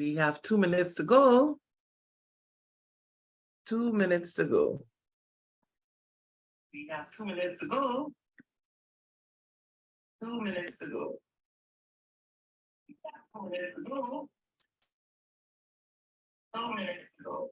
We have 2 minutes to go. 2 minutes to go. We have 2 minutes to go. 2 minutes to go. We have 2 minutes to go. 2 minutes to go.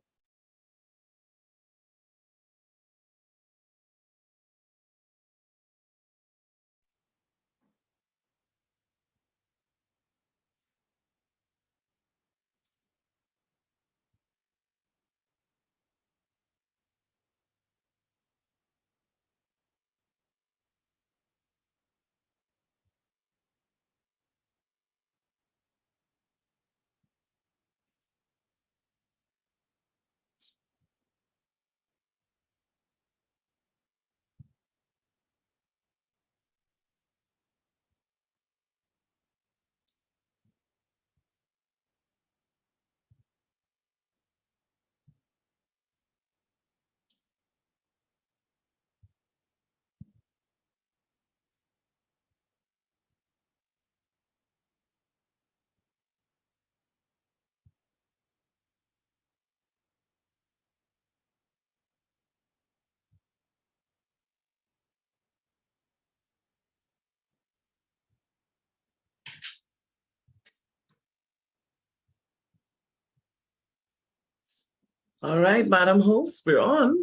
All right, Madam Host, we're on.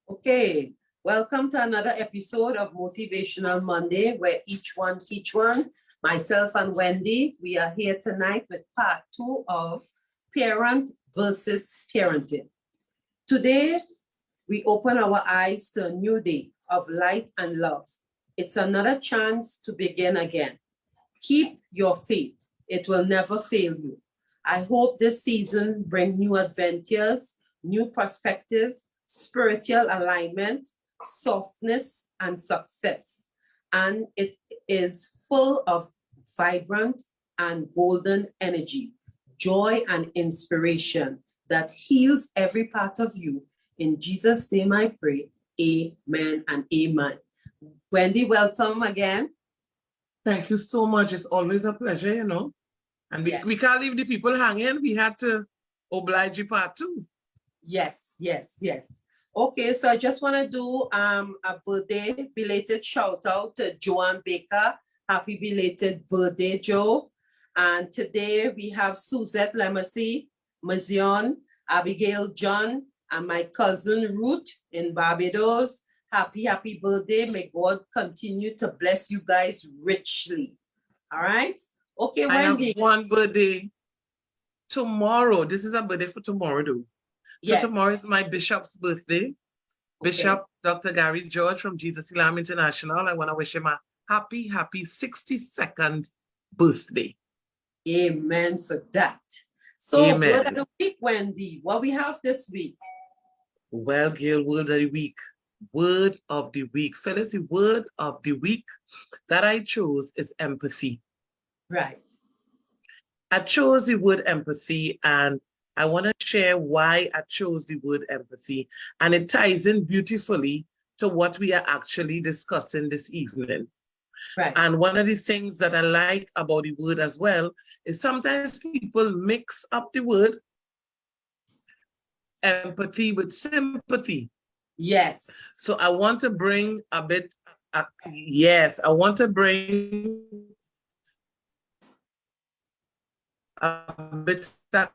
Okay, welcome to another episode of Motivational Monday, where each one teach one. Myself and Wendy, we are here tonight with part 2 of Parent versus Parenting. Today, we open our eyes to a new day of light and love. It's another chance to begin again. Keep your faith. It will never fail you. I hope this season brings new adventures, new perspective, spiritual alignment, softness, and success. And it is full of vibrant and golden energy, joy and inspiration that heals every part of you. In Jesus' name I pray, amen and amen. Wendy, welcome again. Thank you so much. It's always a pleasure, you know. And we can't leave the people hanging. We had to oblige you part 2. Yes. Okay, so I just want to do a birthday belated shout out to Joanne Baker. Happy belated birthday, Joe. And today we have Suzette Lemasi, Mazion, Abigail John, and my cousin Ruth in Barbados. Happy birthday. May God continue to bless you guys richly. All right. Okay, Wendy. I have one birthday tomorrow. This is a birthday for tomorrow, though. So yes. Tomorrow is my bishop's birthday. Bishop Dr. Gary George from Jesus Elam International. I want to wish him a happy 62nd birthday. Amen for that. So, amen. Word of the week, Wendy. What we have this week? Well, girl, word of the week. Word of the week. Phyllis, the word of the week that I chose is empathy. Right. I chose the word empathy, and I want to share why I chose the word empathy. And it ties in beautifully to what we are actually discussing this evening. Right. And one of the things that I like about the word as well is sometimes people mix up the word empathy with sympathy. Yes. So I want to bring a bit, I want to bring a bit of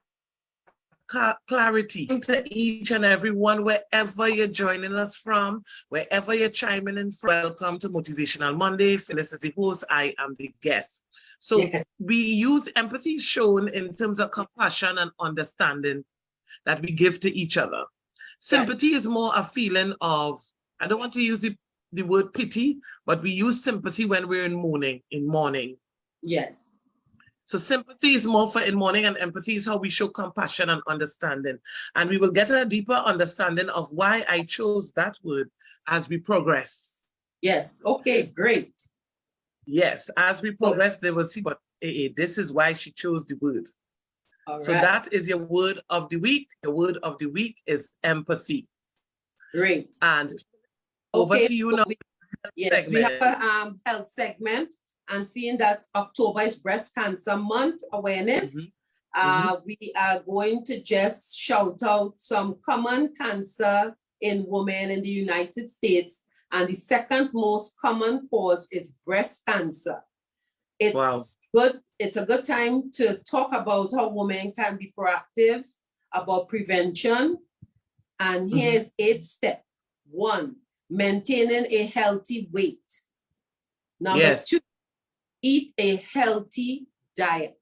clarity to each and every one, wherever you're joining us from, wherever you're chiming in from. Welcome to Motivational Monday. Phyllis is the host, I am the guest. So we use empathy shown in terms of compassion and understanding that we give to each other. Sympathy is more a feeling of, I don't want to use the word pity, but we use sympathy when we're in mourning. Yes. So sympathy is more for in mourning, and empathy is how we show compassion and understanding. And we will get a deeper understanding of why I chose that word as we progress. Yes. Okay, great. Yes, as we progress, they will see, but this is why she chose the word. All so right. That is your word of the week. Your word of the week is empathy. Great. And over to you now. Yes, we have a health segment, and seeing that October is Breast Cancer Month awareness. We are going to just shout out some common cancer in women in the United States. And the second most common cause is breast cancer. It's good. It's a good time to talk about how women can be proactive about prevention. And here's 8 steps. 1, maintaining a healthy weight. Number 2, eat a healthy diet.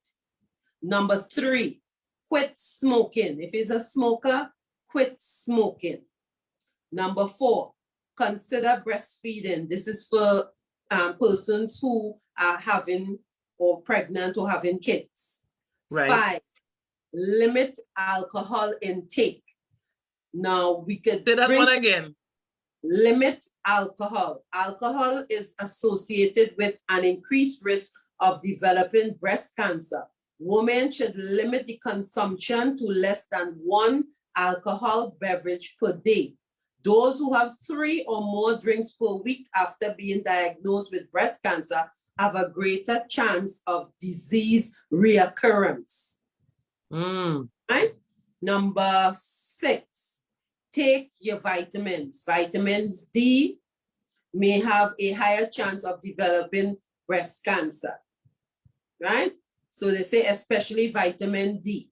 Number 3, quit smoking. If you're a smoker, quit smoking. Number 4, consider breastfeeding. This is for persons who are having or pregnant or having kids. 5, limit alcohol intake. Now we could say that one again. Limit alcohol. Alcohol is associated with an increased risk of developing breast cancer. Women should limit the consumption to less than 1 alcohol beverage per day. Those who have 3 or more drinks per week after being diagnosed with breast cancer have a greater chance of disease reoccurrence. Right? Number 6, take your vitamins. Vitamins D may have a higher chance of developing breast cancer. Right? So they say especially vitamin D.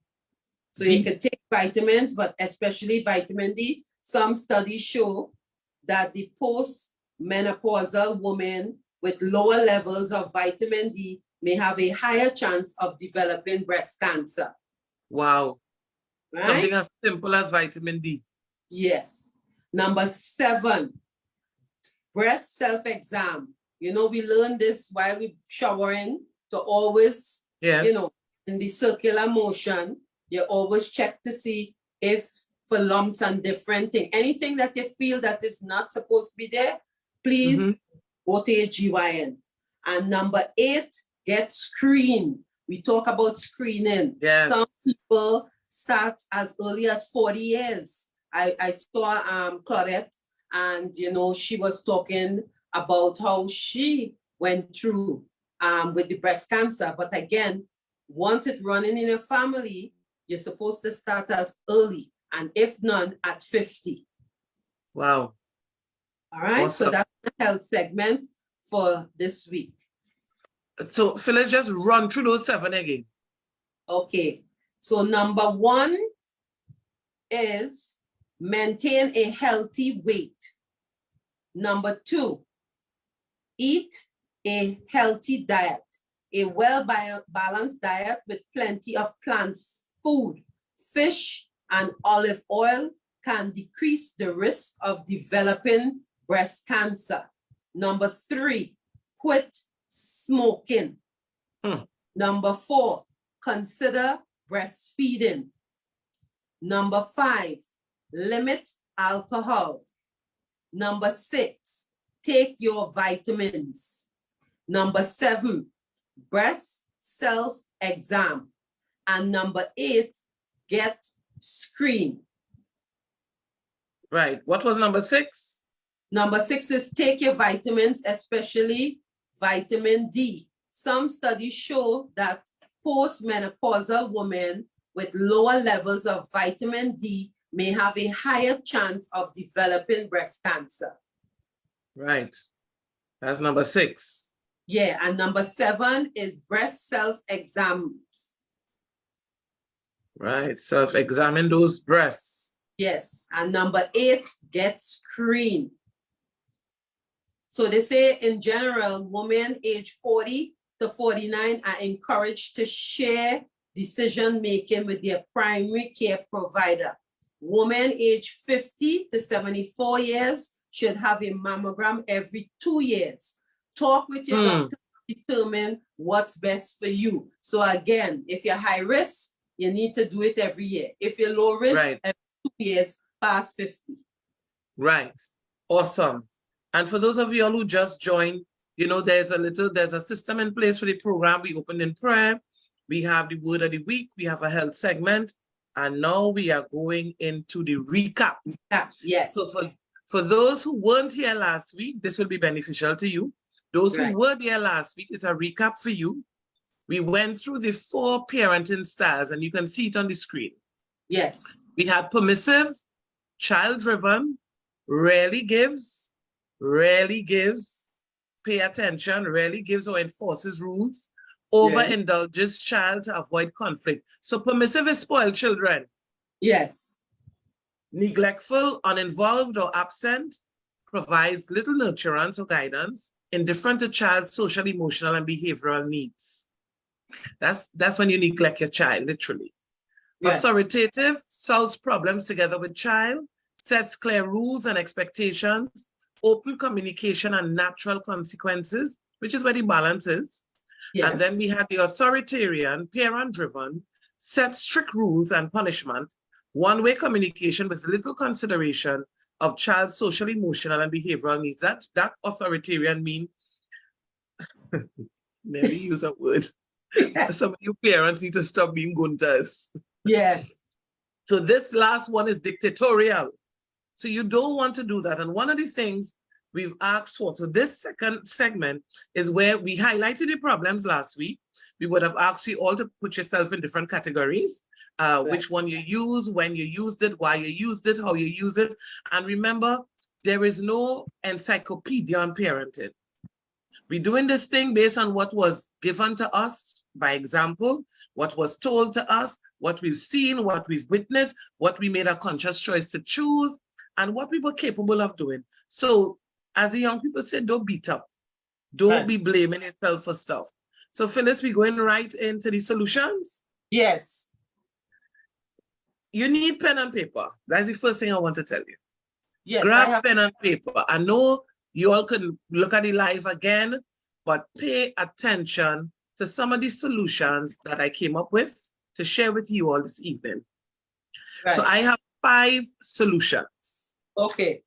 So you can take vitamins, but especially vitamin D. Some studies show that the post-menopausal woman with lower levels of vitamin D may have a higher chance of developing breast cancer. Wow. Right? Something as simple as vitamin D. Yes. Number 7, breast self-exam. You know, we learn this while we're showering to always, you know, in the circular motion, you always check to see if for lumps and different things. Anything that you feel that is not supposed to be there, please go to a GYN. And number 8, get screened. We talk about screening. Some people start as early as 40 years. I saw Claudette, and you know, she was talking about how she went through with the breast cancer. But again, once it's running in a family, you're supposed to start as early, and if none, at 50. Wow. All right, awesome. So that's the health segment for this week. So Phyllis, just run through those 7 again. Okay, so number 1 is maintain a healthy weight. Number 2, eat a healthy diet. A well-balanced diet with plenty of plant food, fish, and olive oil can decrease the risk of developing breast cancer. Number 3, quit smoking. Number 4, consider breastfeeding. Number 5, limit alcohol. Number 6, take your vitamins. Number 7, breast self-exam. And number 8, get screened. Right. What was number 6? Number 6 is take your vitamins, especially vitamin D. Some studies show that postmenopausal women with lower levels of vitamin D may have a higher chance of developing breast cancer. Right. That's number 6. Yeah, and number 7 is breast self-exams. Right, self-examine those breasts. Yes, and number 8, get screened. So they say in general, women age 40 to 49 are encouraged to share decision-making with their primary care provider. Women age 50 to 74 years should have a mammogram every 2 years. Talk with your doctor to determine what's best for you. So again, if you're high risk, you need to do it every year. If you're low risk, every 2 years past 50. Right. Awesome. And for those of you all who just joined, you know, there's a system in place for the program. We opened in prayer. We have the word of the week. We have a health segment. And now we are going into the recap. Yes. So for those who weren't here last week, this will be beneficial to you. Those who were there last week, it's a recap for you. We went through the 4 parenting styles, and you can see it on the screen. Yes. We had permissive, child-driven, rarely gives, pay attention, rarely gives or enforces rules, overindulges child to avoid conflict. So permissive is spoiled children. Yes. Neglectful, uninvolved, or absent, provides little nurturance or guidance, indifferent to child's social, emotional, and behavioral needs. That's when you neglect your child, literally. Yeah. Authoritative, solves problems together with child, sets clear rules and expectations, open communication and natural consequences, which is where the balance is. Yes. And then we had the authoritarian, parent-driven, sets strict rules and punishment, one-way communication with little consideration of child's social, emotional, and behavioral needs. That authoritarian mean, never use a word. Some of you parents need to stop being guntas. Yes. So this last one is dictatorial. So you don't want to do that. And one of the things we've asked for, so this second segment is where we highlighted the problems last week. We would have asked you all to put yourself in different categories, which one you use, when you used it, why you used it, how you use it. And remember, there is no encyclopedia on parenting. We're doing this thing based on what was given to us by example, what was told to us, what we've seen, what we've witnessed, what we made a conscious choice to choose, and what we were capable of doing. So as the young people say, don't beat up. Don't be blaming yourself for stuff. So Phyllis, we're going right into the solutions? Yes. You need pen and paper. That's the first thing I want to tell you. Yes, grab pen and paper. I know you all can look at the live again, but pay attention to some of the solutions that I came up with to share with you all this evening. Right. So I have 5 solutions. Okay.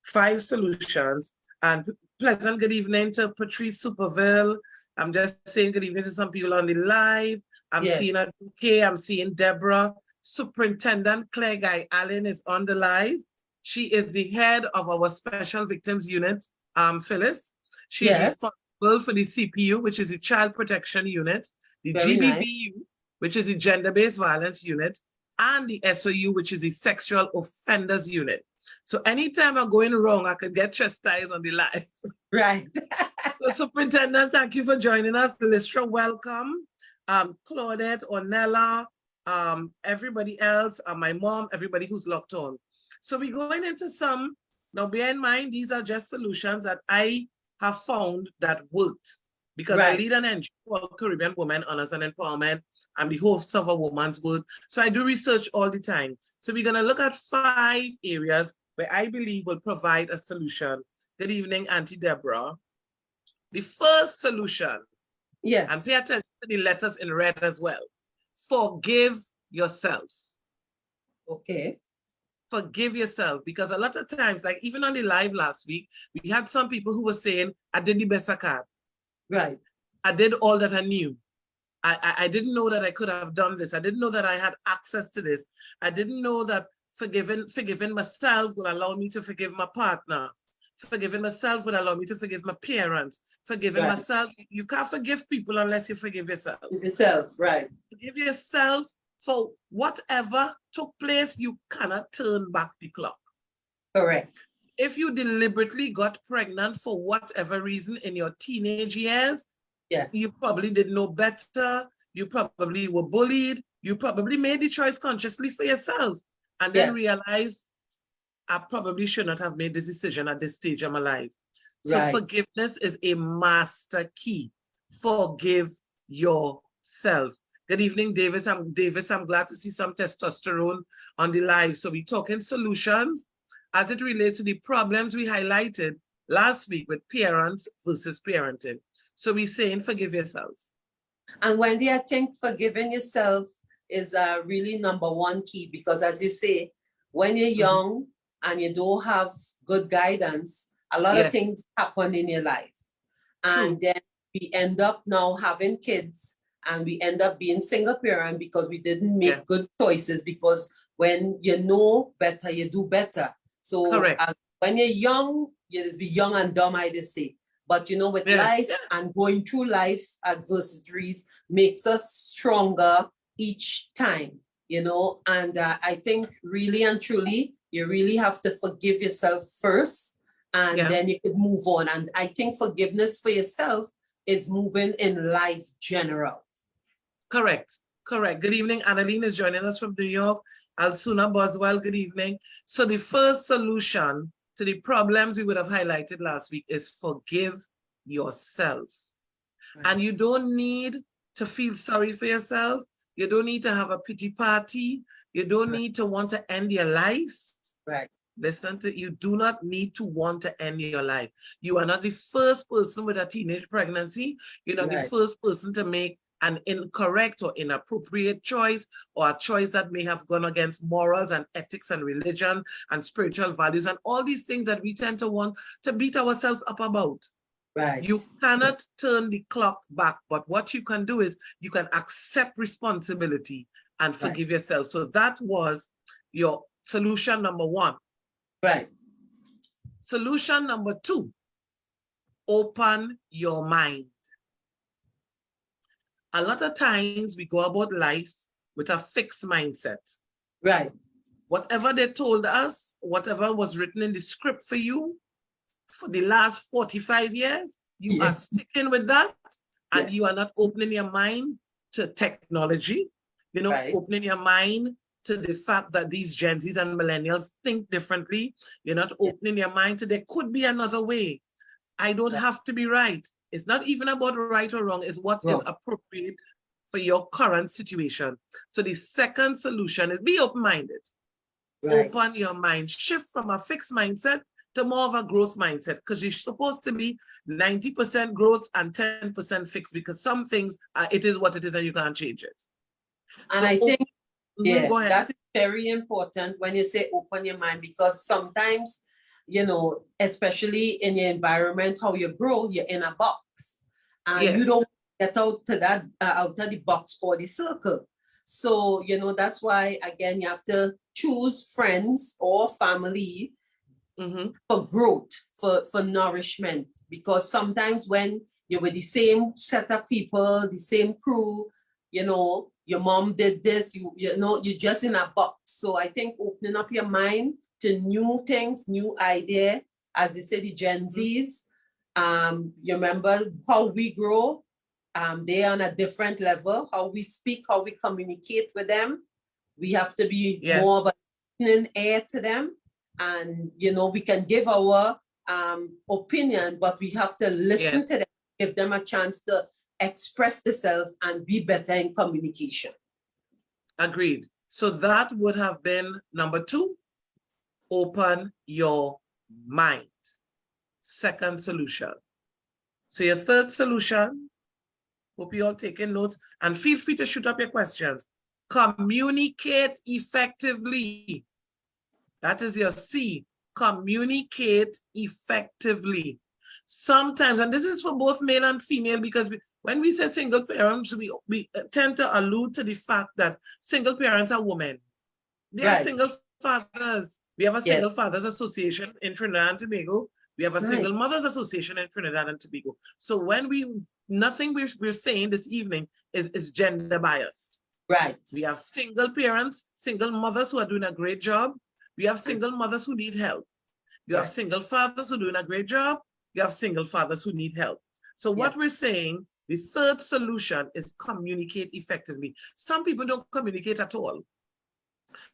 5 solutions. And pleasant good evening to Patrice Superville. I'm just saying good evening to some people on the live. I'm seeing a UK, I'm seeing Deborah. Superintendent Claire Guy Allen is on the live. She is the head of our Special Victims Unit, Phyllis. She is responsible for the CPU, which is the Child Protection Unit, the GBVU, which is the Gender-Based Violence Unit, and the SOU, which is the Sexual Offenders Unit. So anytime I'm going wrong, I could get chastised on the live. Right. So Superintendent, thank you for joining us. Lystra, welcome. Claudette, Ornella, everybody else, my mom, everybody who's locked on. So we're going into some, now bear in mind, these are just solutions that I have found that worked because I lead an NGO called Caribbean Women Honors and Empowerment. I'm the host of A Woman's World. So I do research all the time. So we're gonna look at 5 areas where I believe will provide a solution. Good evening, Auntie Deborah. The first solution, and pay attention to the letters in red as well. Forgive yourself. Okay. Forgive yourself, because a lot of times, like even on the live last week, we had some people who were saying, I did the best I could. Right. I did all that I knew. I didn't know that I could have done this. I didn't know that I had access to this. I didn't know that forgiving myself would allow me to forgive my partner. Forgiving myself would allow me to forgive my parents. Forgiving myself, you can't forgive people unless you forgive yourself. Yourself, right. Forgive yourself for whatever took place. You cannot turn back the clock. Correct. If you deliberately got pregnant for whatever reason in your teenage years, you probably didn't know better. You probably were bullied. You probably made the choice consciously for yourself and then realized, I probably should not have made this decision at this stage of my life. So forgiveness is a master key. Forgive yourself. Good evening, Davis. I'm glad to see some testosterone on the live. So we're talking solutions as it relates to the problems we highlighted last week with parents versus parenting. So we're saying forgive yourself. And Wendy, I think forgiving yourself is really #1 key, because as you say, when you're young and you don't have good guidance, a lot of things happen in your life. And then we end up now having kids and we end up being single parent because we didn't make good choices, because when you know better, you do better. So when you're young, you just be young and dumb, I just say. But, with life and going through life, adversities makes us stronger each time, and I think really and truly, you really have to forgive yourself first, and then you could move on. And I think forgiveness for yourself is moving in life general. Correct. Good evening. Annalene is joining us from New York. Alsuna Boswell, good evening. So the first solution to the problems we would have highlighted last week is forgive yourself. Right. And you don't need to feel sorry for yourself. You don't need to have a pity party. You don't need to want to end your life. Right. Listen to you do not need to want to end your life. You are not the first person with a teenage pregnancy. You're not the first person to make an incorrect or inappropriate choice, or a choice that may have gone against morals and ethics and religion and spiritual values and all these things that we tend to want to beat ourselves up about. Right. You cannot turn the clock back, but what you can do is you can accept responsibility and forgive yourself. So that was your solution number one. Right. Solution number two, open your mind. A lot of times we go about life with a fixed mindset. Right. Whatever they told us, whatever was written in the script for you for the last 45 years, you are sticking with that, and you are not opening your mind to technology, opening your mind to the fact that these Gen Zs and millennials think differently. You're not opening your mind to there could be another way. I don't have to be right. It's not even about right or wrong. It's what is appropriate for your current situation. So the second solution is be open-minded. Right. Open your mind. Shift from a fixed mindset to more of a growth mindset, because you're supposed to be 90% growth and 10% fixed, because some things, it is what it is and you can't change it. And so I think that is very important when you say open your mind, because sometimes, especially in your environment, how you grow, you're in a box, and you don't get out to that out of the box or the circle. So that's why, again, you have to choose friends or family for growth, for nourishment, because sometimes when you're with the same set of people, the same crew, your mom did this, you're just in a box. So I think opening up your mind to new things, new idea, as you say, the Gen Zs, you remember how we grow, they are on a different level, how we speak, how we communicate with them. We have to be more of a listening ear to them. And, we can give our opinion, but we have to listen to them, give them a chance to express themselves and be better in communication. Agreed. So that would have been number two, open your mind. Second solution. So your third solution, hope you all taking notes, and feel free to shoot up your questions. Communicate effectively. That is your C. Communicate effectively. Sometimes, and this is for both male and female, because when we say single parents, we tend to allude to the fact that single parents are women. They are single fathers. We have a Single Fathers Association in Trinidad and Tobago. We have a Single Mothers Association in Trinidad and Tobago. So when nothing we're saying this evening is gender biased. Right. We have single parents, single mothers who are doing a great job. We have single mothers who need help. You have single fathers who are doing a great job. You have single fathers who need help. So what we're saying, the third solution is communicate effectively. Some people don't communicate at all.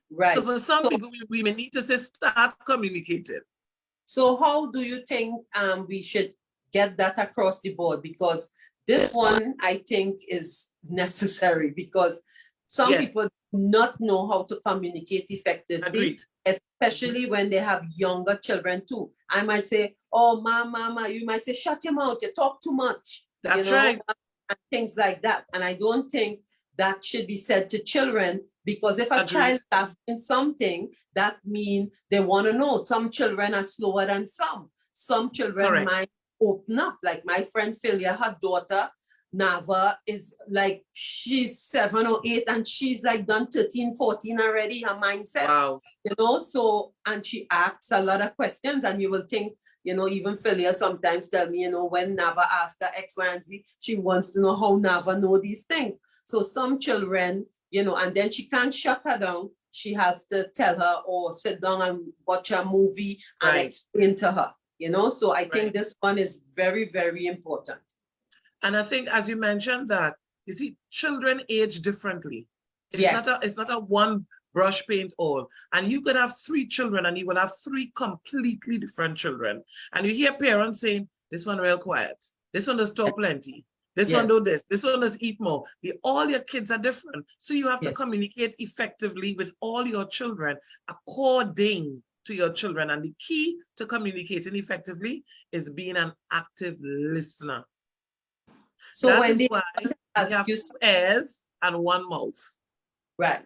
Right. So for some people, we may need to say, start communicating. So how do you think we should get that across the board? Because this one, I think, is necessary, because some people do not know how to communicate effectively. Agreed. Especially when they have younger children too. I might say, oh, mama, you might say, shut your mouth, you talk too much. That's right. And things like that. And I don't think that should be said to children, because if a child is asking something, that means they want to know. Some children are slower than some. Some children might open up. Like my friend Phyllis, her daughter Nava is like, she's 7 or 8 and she's like done 13, 14 already, her mindset. Wow. You know, so, and she asks a lot of questions, and you will think, you know, even Phyllis sometimes tell me, you know, when Nava asks her X, Y, and Z, she wants to know how Nava know these things. So some children, you know, and then she can't shut her down. She has to tell her or sit down and watch a movie and explain to her, you know. So I think this one is very, very important. And I think, as you mentioned, that you see, children age differently. It's not a one brush paint all. And you could have 3 children and you will have 3 completely different children. And you hear parents saying, this one real quiet, this one does talk plenty, this one do this one does eat more. All your kids are different. So you have to communicate effectively with all your children according to your children. And the key to communicating effectively is being an active listener. So that Wendy, is why we have 2 ears and 1 mouth. Right.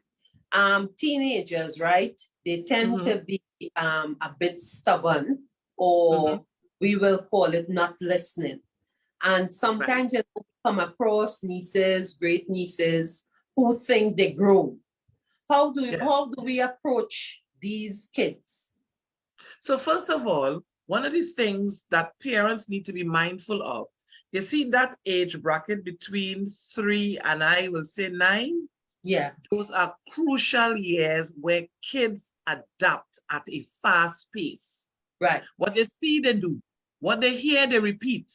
Teenagers, right? They tend to be a bit stubborn, or we will call it not listening. And sometimes you come across nieces, great nieces, who think they grow. How do we approach these kids? So first of all, one of the things that parents need to be mindful of, you see that age bracket between 3 and I will say 9? Yeah. Those are crucial years where kids adapt at a fast pace. Right. What they see, they do. What they hear, they repeat.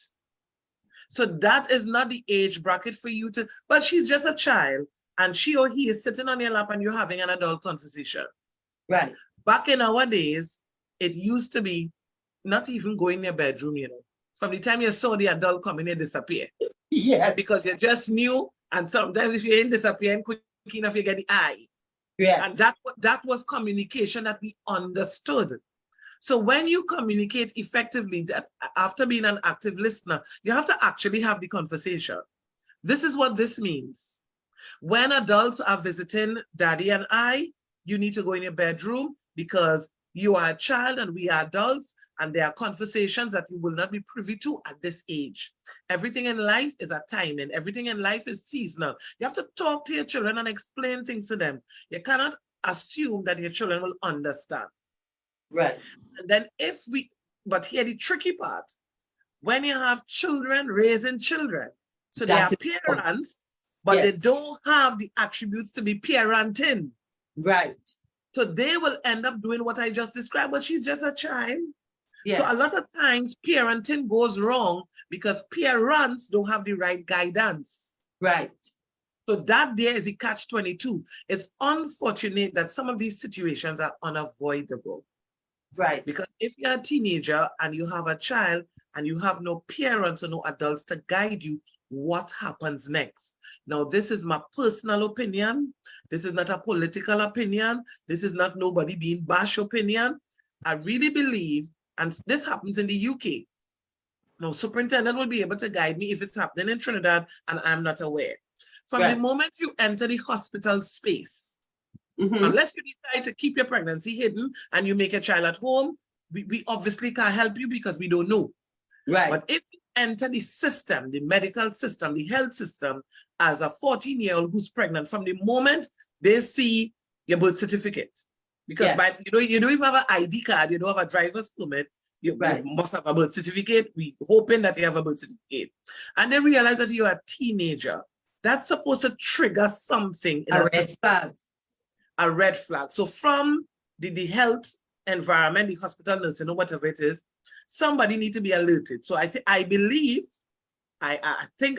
So that is not the age bracket for you to, but she's just a child and she or he is sitting on your lap and you're having an adult conversation. Right. Back in our days, it used to be not even go in your bedroom, you know. From the time you saw the adult coming, they disappear. Yes. Because you just knew, and sometimes if you ain't disappearing quick enough, you get the eye. Yes. And that was communication that we understood. So when you communicate effectively, that after being an active listener, you have to actually have the conversation. This is what this means. When adults are visiting Daddy and I, you need to go in your bedroom because you are a child and we are adults, and there are conversations that you will not be privy to at this age. Everything in life is a timing. Everything in life is seasonal. You have to talk to your children and explain things to them. You cannot assume that your children will understand. Right. And then but here the tricky part, when you have children raising children, so they are parents, but they don't have the attributes to be parenting. Right. So they will end up doing what I just described, but she's just a child. Yes. So a lot of times parenting goes wrong because parents don't have the right guidance. Right. So that there is the catch-22. It's unfortunate that some of these situations are unavoidable. Right. Because if you're a teenager and you have a child and you have no parents or no adults to guide you, what happens next? Now, this is my personal opinion. This is not a political opinion. This is not nobody being bash opinion. I really believe, and this happens in the UK. Now, superintendent will be able to guide me if it's happening in Trinidad and I'm not aware. From the moment you enter the hospital space, unless you decide to keep your pregnancy hidden and you make a child at home, we obviously can't help you because we don't know. Right. But if you enter the system, the medical system, the health system, as a 14-year-old who's pregnant, from the moment they see your birth certificate, because you don't even have an ID card, you don't have a driver's permit, you must have a birth certificate. We hoping that you have a birth certificate. And they realize that you're a teenager. That's supposed to trigger something in a red flag. A red flag. So from the health environment, the hospital nursing or whatever it is, somebody need to be alerted. So I think I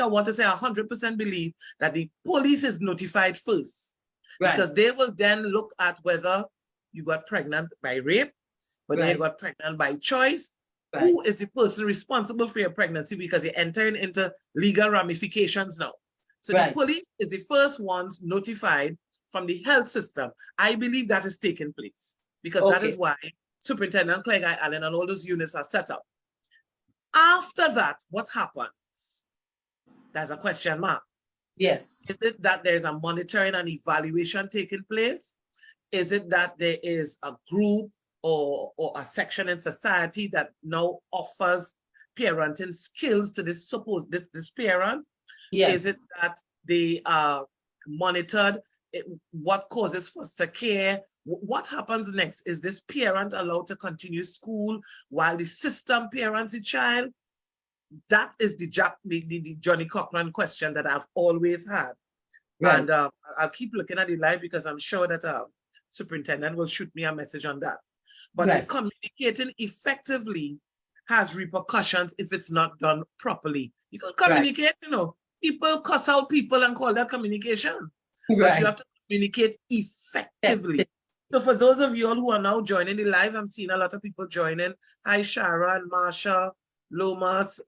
want to say 100% believe that the police is notified first, because they will then look at whether you got pregnant by rape, whether you got pregnant by choice, who is the person responsible for your pregnancy, because you're entering into legal ramifications now. So the police is the first ones notified from the health system. I believe that is taking place because that is why Superintendent Clegg Allen and all those units are set up. After that, what happens? There's a question mark. Yes. Is it that there's a monitoring and evaluation taking place? Is it that there is a group or a section in society that now offers parenting skills to this parent? Yes. Is it that they are monitored? What causes foster care? What happens next? Is this parent allowed to continue school while the system parents the child? That is the Johnny Cochran question that I've always had. Right. And I'll keep looking at the live because I'm sure that superintendent will shoot me a message on that. But right. Communicating effectively has repercussions if it's not done properly. You can communicate, right. People cuss out people and call that communication. Right. But you have to communicate effectively. So for those of you all who are now joining the live, I'm seeing a lot of people joining. Hi, Sharon, Marsha, Lomas,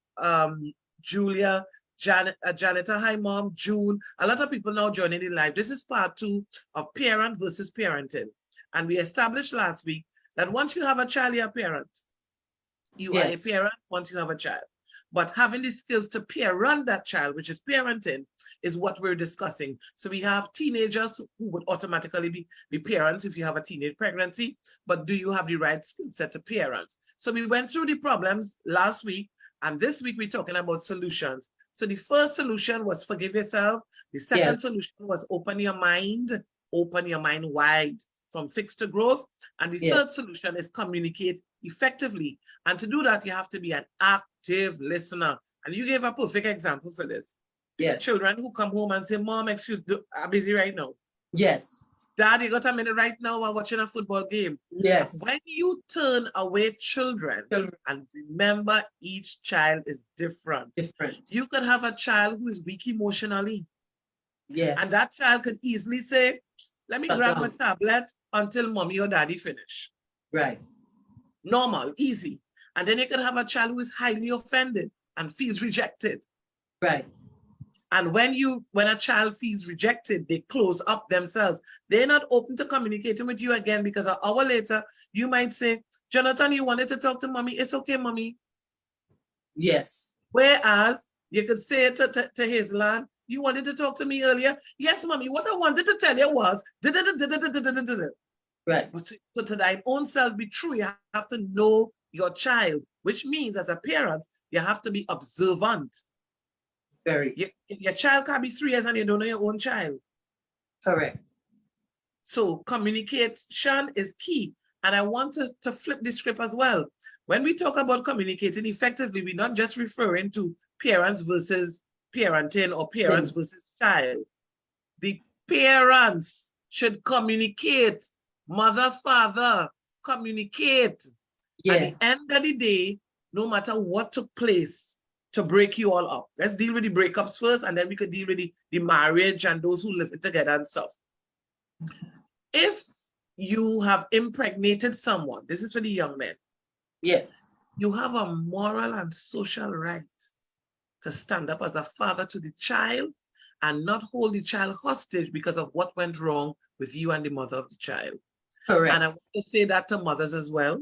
Julia, Janetta, hi mom, June. A lot of people now joining the live. This is part 2 of parent versus parenting. And we established last week that once you have a child, you're a parent. You are a parent once you have a child. But having the skills to parent that child, which is parenting, is what we're discussing. So we have teenagers who would automatically be parents if you have a teenage pregnancy, but do you have the right skill set to parent? So we went through the problems last week, and this week we're talking about solutions. So the first solution was forgive yourself. The second solution was open your mind wide from fixed to growth. And the third solution is communicate effectively. And to do that, you have to be an active listener. And you gave a perfect example for this. Yes. Children who come home and say, Mom, excuse me, I'm busy right now. Yes. Dad, you got a minute right now while watching a football game. Yes. When you turn away children, and remember each child is different. You could have a child who is weak emotionally. Yes. And that child could easily say, let me grab my tablet until mommy or daddy finish. Right. Normal, easy. And then you could have a child who is highly offended and feels rejected. Right. And when a child feels rejected, they close up themselves. They're not open to communicating with you again because an hour later, you might say, Jonathan, you wanted to talk to mommy. It's okay, mommy. Yes. Whereas you could say to Hazelland, you wanted to talk to me earlier? Yes, mommy. What I wanted to tell you was, right. So to thine own self be true, you have to know your child, which means as a parent, you have to be observant. Very. Your child can be 3 years and you don't know your own child. Correct. So communication is key. And I want to flip the script as well. When we talk about communicating effectively, we're not just referring to parents versus parenting or parents versus child. The parents should communicate. Mother, father, communicate. Yeah. At the end of the day, no matter what took place to break you all up. Let's deal with the breakups first, and then we could deal with the marriage and those who live together and stuff. If you have impregnated someone, this is for the young men. Yes. You have a moral and social right to stand up as a father to the child and not hold the child hostage because of what went wrong with you and the mother of the child. Correct. And I want to say that to mothers as well.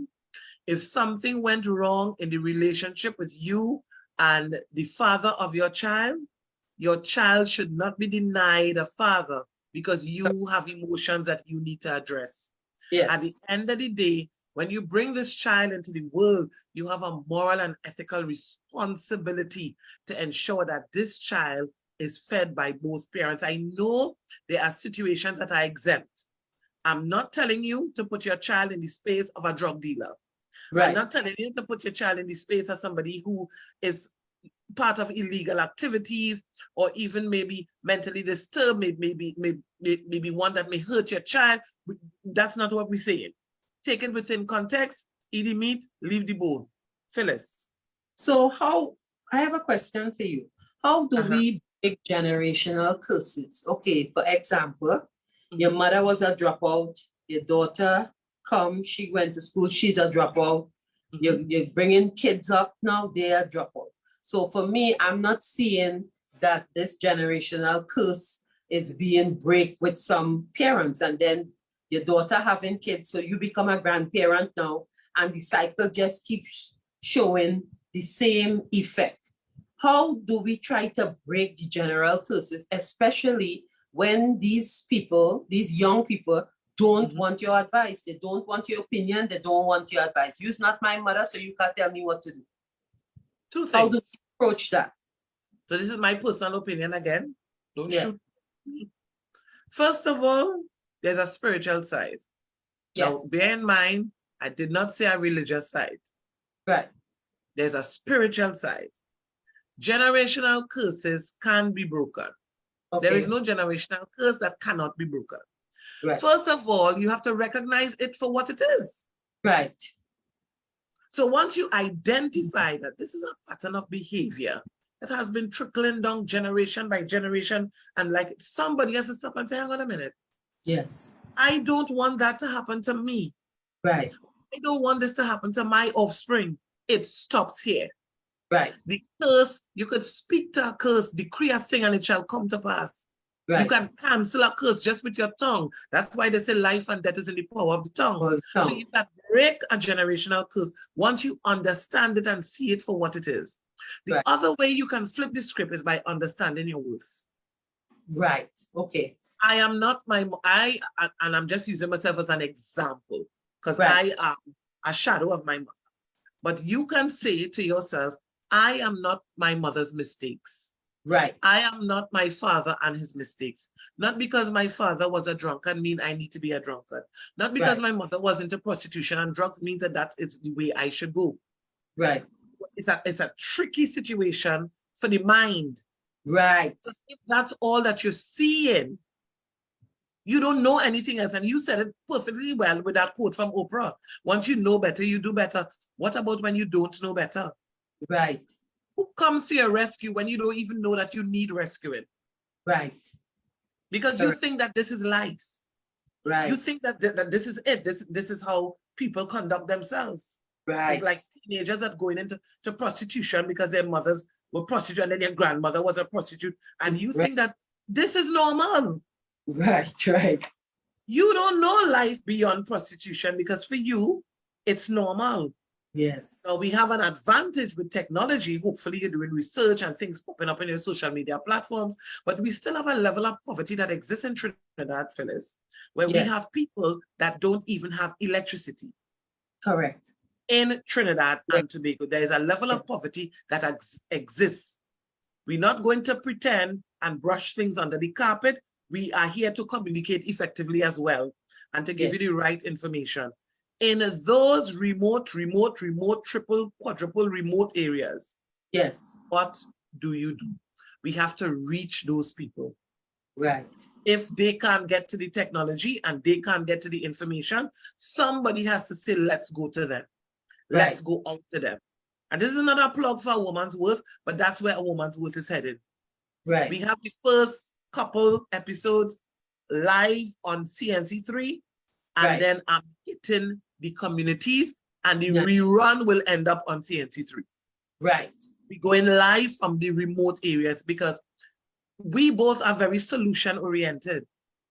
If something went wrong in the relationship with you and the father of your child should not be denied a father because you have emotions that you need to address. Yes. At the end of the day, when you bring this child into the world, you have a moral and ethical responsibility to ensure that this child is fed by both parents. I know there are situations that are exempt. I'm not telling you to put your child in the space of a drug dealer. Right. I'm not telling you to put your child in the space of somebody who is part of illegal activities or even maybe mentally disturbed, maybe one that may hurt your child. That's not what we're saying. Take it within context, eat the meat, leave the bone. Phyllis. So I have a question for you. How do we break generational curses? Okay, for example, your mother was a dropout, your daughter she went to school, she's a dropout. You're bringing kids up now, they are dropout. So for me, I'm not seeing that this generational curse is being break with some parents, and then your daughter having kids, so you become a grandparent now, and the cycle just keeps showing the same effect. How do we try to break the general curses, especially when these young people don't want your advice, they don't want your opinion, they don't want your advice. You're not my mother, so you can't tell me what to do. Two things. How do you approach that? So this is my personal opinion again. Don't Yeah. shoot me. First of all, there's a spiritual side. Yes. Now, bear in mind, I did not say a religious side. Right. There's a spiritual side. Generational curses can be broken. Okay. There is no generational curse that cannot be broken. Right. First of all, you have to recognize it for what it is. Right. So once you identify that this is a pattern of behavior that has been trickling down generation by generation, and like somebody has to stop and say, hang on a minute. Yes. I don't want that to happen to me. Right. I don't want this to happen to my offspring. It stops here. Right. The curse, you could speak to a curse, decree a thing, and it shall come to pass. Right. You can cancel a curse just with your tongue. That's why they say life and death is in the power of the tongue. So you can break a generational curse once you understand it and see it for what it is. The other way you can flip the script is by understanding your worth. Right. Okay. I am not and I'm just using myself as an example because I am a shadow of my mother. But you can say to yourself, I am not my mother's mistakes. Right. I am not my father and his mistakes. Not because my father was a drunkard mean I need to be a drunkard. Not because my mother was into prostitution and drugs means that it's the way I should go. Right. It's a tricky situation for the mind. Right. If that's all that you're seeing, you don't know anything else. And you said it perfectly well with that quote from Oprah. Once you know better, you do better. What about when you don't know better? Right. Who comes to your rescue when you don't even know that you need rescuing? Right. Because you think that this is life. Right. You think that this is it. This is how people conduct themselves. Right. It's like teenagers that going into prostitution because their mothers were prostitutes and then their grandmother was a prostitute. And you think that this is normal. Right, right. You don't know life beyond prostitution because for you, it's normal. Yes. So we have an advantage with technology. Hopefully you're doing research and things popping up in your social media platforms, but we still have a level of poverty that exists in Trinidad, Phyllis, where we have people that don't even have electricity. Correct. In Trinidad and Tobago, there is a level of poverty that exists. We're not going to pretend and brush things under the carpet. We are here to communicate effectively as well and to give you the right information. In those remote, triple, quadruple remote areas, what do you do? We have to reach those people. Right. If they can't get to the technology and they can't get to the information, somebody has to say, let's go to them. Let's go out to them. And this is not a plug for a woman's worth, but that's where a woman's worth is headed. Right. We have the first couple episodes live on CNC3, and then I'm hitting the communities, and the rerun will end up on CNC3. Right. We're going live from the remote areas because we both are very solution oriented.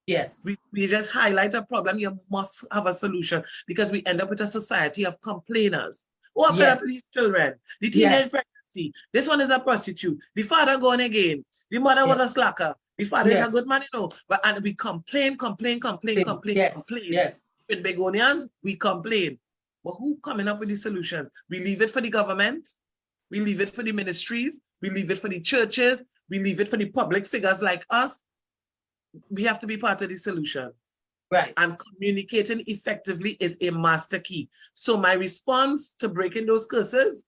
Yes. We just highlight a problem, you must have a solution because we end up with a society of complainers. Oh, I'm fed up with these children. The teenage pregnancy. This one is a prostitute. The father going again. The mother was a slacker. The father is a good man, you know. And we complain. Yes. With Begonians, we complain. But who coming up with the solution? We leave it for the government. We leave it for the ministries. We leave it for the churches. We leave it for the public figures like us. We have to be part of the solution. Right. And communicating effectively is a master key. So my response to breaking those curses,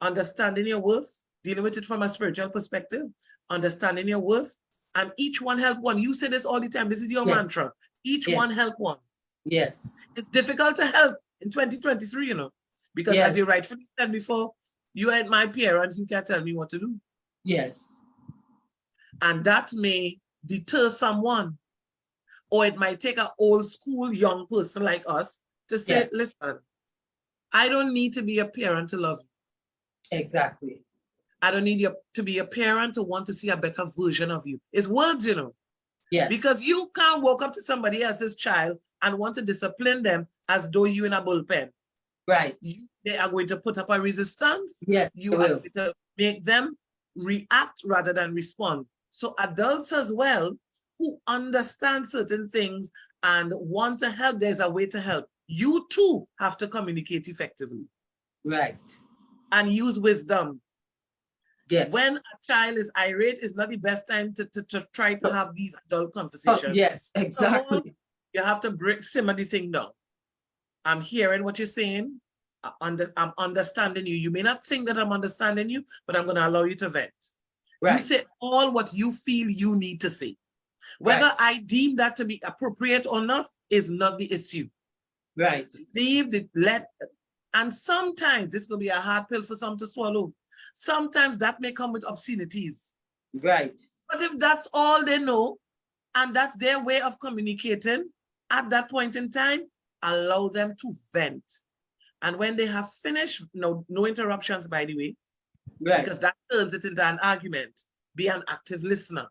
understanding your worth, dealing with it from a spiritual perspective, understanding your worth, and each one help one. You say this all the time. This is your mantra. Each one help one. Yes. It's difficult to help in 2023, you know, because as you rightfully said before, you ain't my parent, you can't tell me what to do. Yes. And that may deter someone. Or it might take an old school young person like us to say, listen, I don't need to be a parent to love you. Exactly. I don't need you to be a parent to want to see a better version of you. It's words, you know. Yes. Because you can't walk up to somebody else's child and want to discipline them as though you're in a bullpen. Right. They are going to put up a resistance. Yes. You are going to make them react rather than respond. So adults as well, who understand certain things and want to help, there's a way to help. You too have to communicate effectively. Right. And use wisdom. Yes. When a child is irate, is not the best time to try to have these adult conversations. Yes, exactly. You have to simmer the thing down. I'm hearing what you're saying. I'm understanding you. You may not think that I'm understanding you, but I'm going to allow you to vent. Right. You say all what you feel you need to say. Whether I deem that to be appropriate or not is not the issue. Right. And sometimes this will be a hard pill for some to swallow. Sometimes that may come with obscenities. Right. But if that's all they know, and that's their way of communicating, at that point in time, allow them to vent. And when they have finished, no interruptions, by the way, because that turns it into an argument. Be an active listener.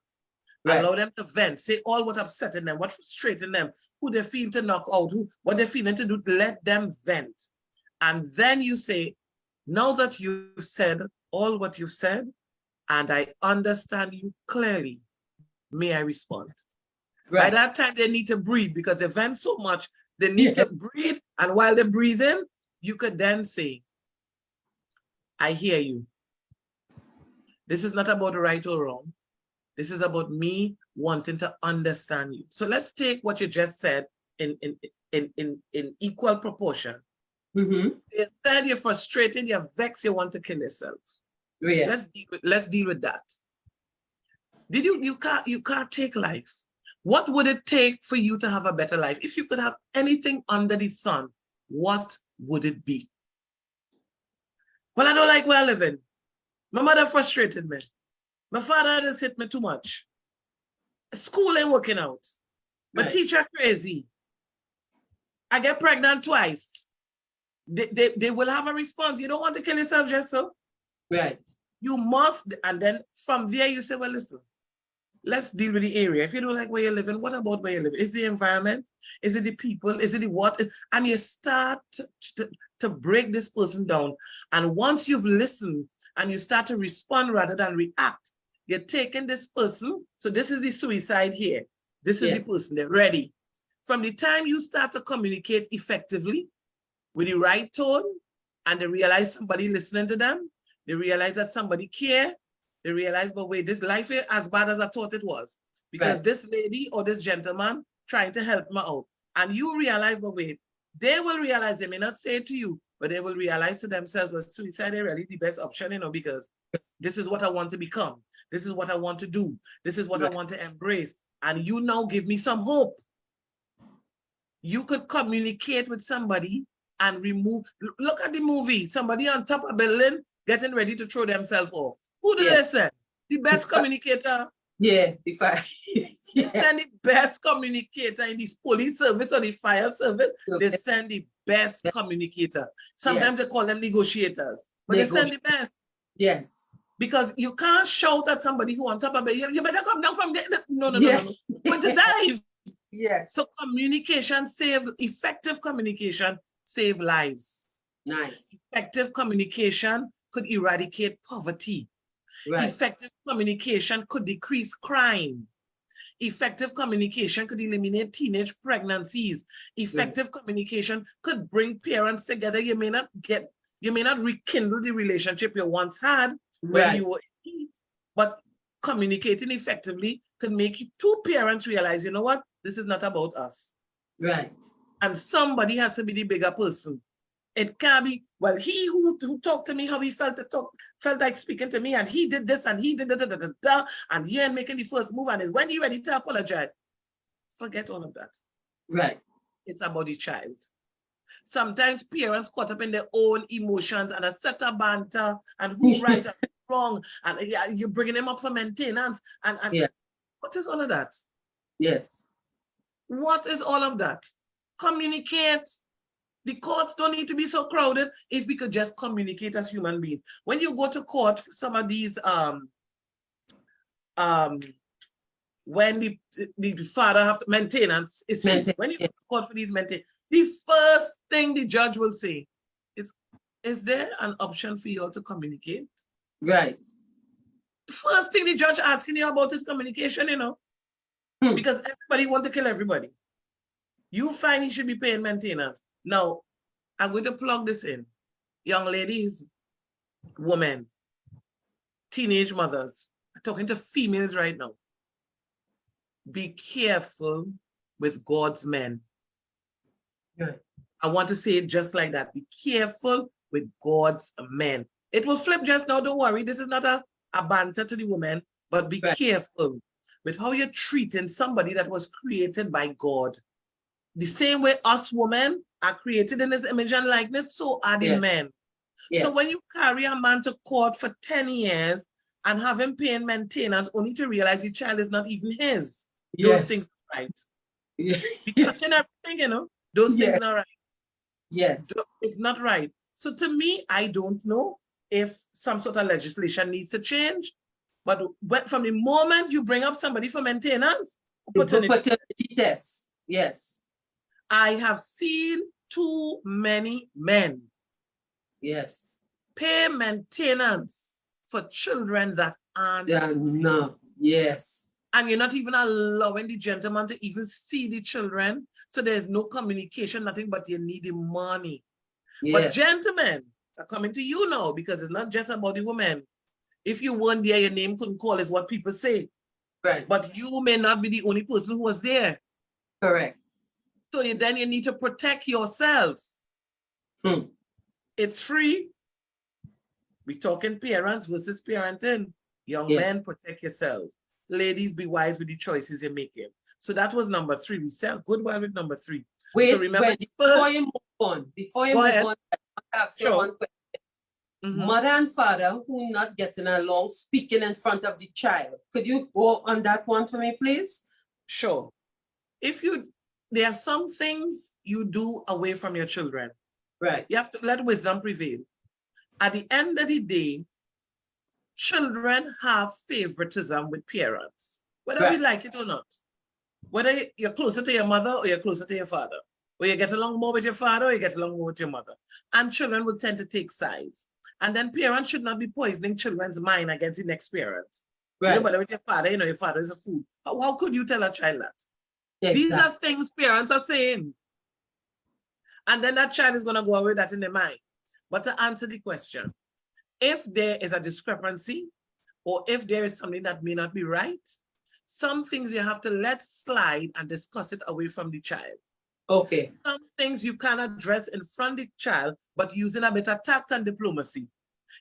Allow them to vent. Say all what upsetting them, what frustrating them, who they feel to knock out, what they're feeling to do. Let them vent. And then you say, now that you've said all what you've said, and I understand you clearly, may I respond? By that time, they need to breathe because they vent so much, they need to breathe. And while they're breathing, you could then say, I hear you. This is not about right or wrong. This is about me wanting to understand you. So let's take what you just said in equal proportion. Mm-hmm. You said you're frustrated, you're vexed, you want to kill yourself. Yeah. Let's deal with that. You can't take life. What would it take for you to have a better life? If you could have anything under the sun, what would it be? Well, I don't like where I live in. My mother frustrated me. My father just hit me too much. School ain't working out. My teacher crazy. I get pregnant twice. They will have a response. You don't want to kill yourself, just so. Right. You must, and then from there you say, well, listen, let's deal with the area. If you don't like where you're living, what about where you live? Is the environment? Is it the people? Is it the what? And you start to break this person down. And once you've listened and you start to respond rather than react, you're taking this person. So this is the suicide here. This is the person. They're ready. From the time you start to communicate effectively with the right tone, and they realize somebody listening to them, they realize that somebody care, they realize, but wait, this life is as bad as I thought it was. Because this lady or this gentleman trying to help me out. And you realize, but wait, they will realize, they may not say it to you, but they will realize to themselves that suicide is really the best option, because this is what I want to become. This is what I want to do. This is what I want to embrace. And you now give me some hope. You could communicate with somebody and remove, look at the movie, somebody on top of a building getting ready to throw themselves off. Who do they send? The best communicator? Yeah, the send the best communicator in the police service or the fire service. They send the best communicator. Sometimes they call them negotiators, but they send the best. Yes. Because you can't shout at somebody who on top of it, you better come down from there. No. Want to dive. Yes. So communication effective communication save lives. Nice. Effective communication could eradicate poverty. Right. Effective communication could decrease crime. Effective communication could eliminate teenage pregnancies. Effective communication could bring parents together. You may not rekindle the relationship you once had when you were in it, but communicating effectively could make two parents realize, you know what, this is not about us. Right. And somebody has to be the bigger person. It can't be, well, he who talked to me, how he felt like speaking to me, and he did this, and he did and he ain't making the first move, and is when he ready to apologize. Forget all of that. Right. It's about the child. Sometimes parents caught up in their own emotions and a set of banter and who's right and wrong, and you're bringing them up for maintenance. And what is all of that? Yes. What is all of that? Communicate. The courts don't need to be so crowded if we could just communicate as human beings. When you go to court, some of these, when the father have maintenance issues, when you go to court for these maintenance, the first thing the judge will say is there an option for you all to communicate? Right. The first thing the judge asking you about is communication, because everybody want to kill everybody. You find he should be paying maintenance. Now, I'm going to plug this in. Young ladies, women, teenage mothers, I'm talking to females right now. Be careful with God's men. Right. I want to say it just like that. Be careful with God's men. It will flip just now, don't worry. This is not a banter to the women, but be careful with how you're treating somebody that was created by God. The same way us women are created in his image and likeness, so are the men. So when you carry a man to court for 10 years and have him paying maintenance only to realize the child is not even his, those things are right. Be touching everything, you know, those things are right. Yes. It's not right. So to me, I don't know if some sort of legislation needs to change, but from the moment you bring up somebody for maintenance, paternity test. Yes. I have seen too many men pay maintenance for children that aren't. No. Yes. And you're not even allowing the gentleman to even see the children. So there's no communication, nothing, but you need the money. But gentlemen are coming to you now, because it's not just about the women. If you weren't there, your name couldn't call, is what people say. Right. But you may not be the only person who was there. Correct. So then you need to protect yourself. It's free. We're talking parents versus parenting. Young men, protect yourself. Ladies, be wise with the choices you're making. So that was number 3. We said good while with number 3. Wait, so remember, before you move on, I want to ask you one question. Mother and father who not getting along, speaking in front of the child. Could you go on that one for me, please? Sure. There are some things you do away from your children. Right. You have to let wisdom prevail. At the end of the day, children have favoritism with parents, whether we like it or not. Whether you're closer to your mother or you're closer to your father, or you get along more with your father or you get along more with your mother. And children will tend to take sides. And then parents should not be poisoning children's mind against the next parent. Right. You know, but with your father, you know, your father is a fool. How could you tell a child that? Exactly. These are things parents are saying. And then that child is going to go away with that in their mind. But to answer the question, if there is a discrepancy, or if there is something that may not be right, some things you have to let slide and discuss it away from the child. Okay. Some things you can address in front of the child, but using a bit of tact and diplomacy.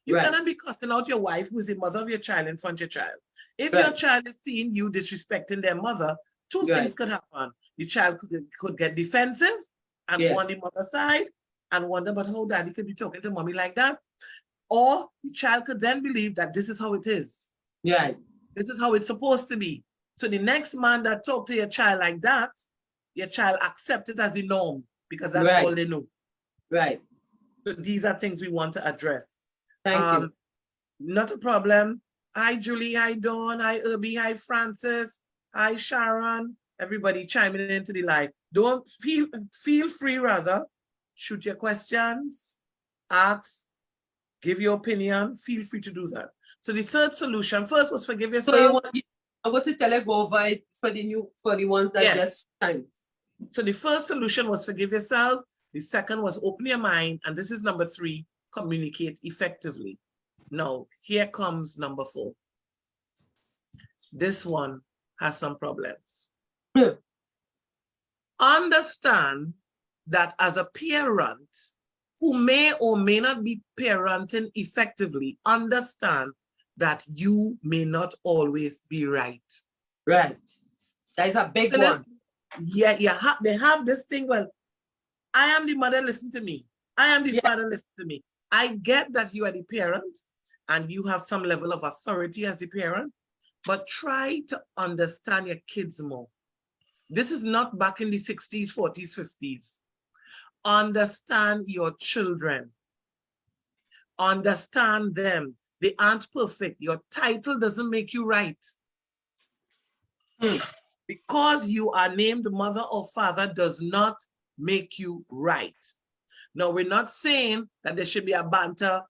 You cannot be cussing out your wife, who is the mother of your child, in front of your child. If your child is seeing you disrespecting their mother, two things could happen. The child could get defensive and go on the mother's side and wonder about how daddy could be talking to mommy like that. Or the child could then believe that this is how it is. Yeah. This is how it's supposed to be. So the next man that talk to your child like that, your child accept it as the norm, because that's all they know. Right. So these are things we want to address. Thank you. Not a problem. Hi, Julie. Hi, Dawn. Hi, Irby. Hi, Francis. Hi, Sharon. Everybody chiming into the live. Don't feel free, rather. Shoot your questions, ask, give your opinion. Feel free to do that. So the third solution, first was forgive yourself. So I want to tell you, go over it for the ones that just timed. So the first solution was forgive yourself. The second was open your mind. And this is number 3, communicate effectively. Now, here comes number 4. This one has some problems. Understand that as a parent who may or may not be parenting effectively, understand that you may not always be right. Right. That is a big one. Yeah, they have this thing, well, I am the mother, listen to me. I am the father, listen to me. I get that you are the parent and you have some level of authority as the parent, but try to understand your kids more. This is not back in the 60s, 40s, 50s. Understand your children. Understand them. They aren't perfect. Your title doesn't make you right. Because you are named mother or father does not make you right. Now, we're not saying that there should be a banter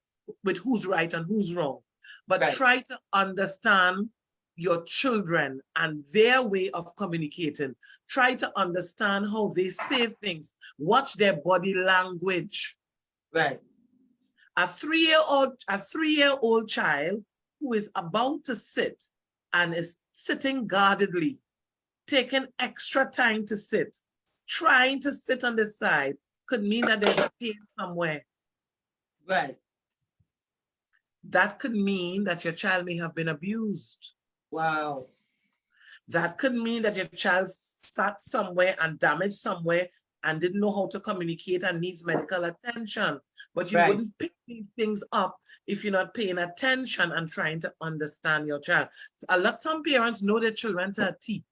with who's right and who's wrong, but try to understand your children and their way of communicating. Try to understand how they say things. Watch their body language. Right. A 3-year-old child who is about to sit and is sitting guardedly, taking extra time to sit, trying to sit on the side, could mean that there's a pain somewhere. Right. That could mean that your child may have been abused. Wow. That could mean that your child sat somewhere and damaged somewhere and didn't know how to communicate and needs medical attention. But you wouldn't pick these things up if you're not paying attention and trying to understand your child. Some parents know their children to a T.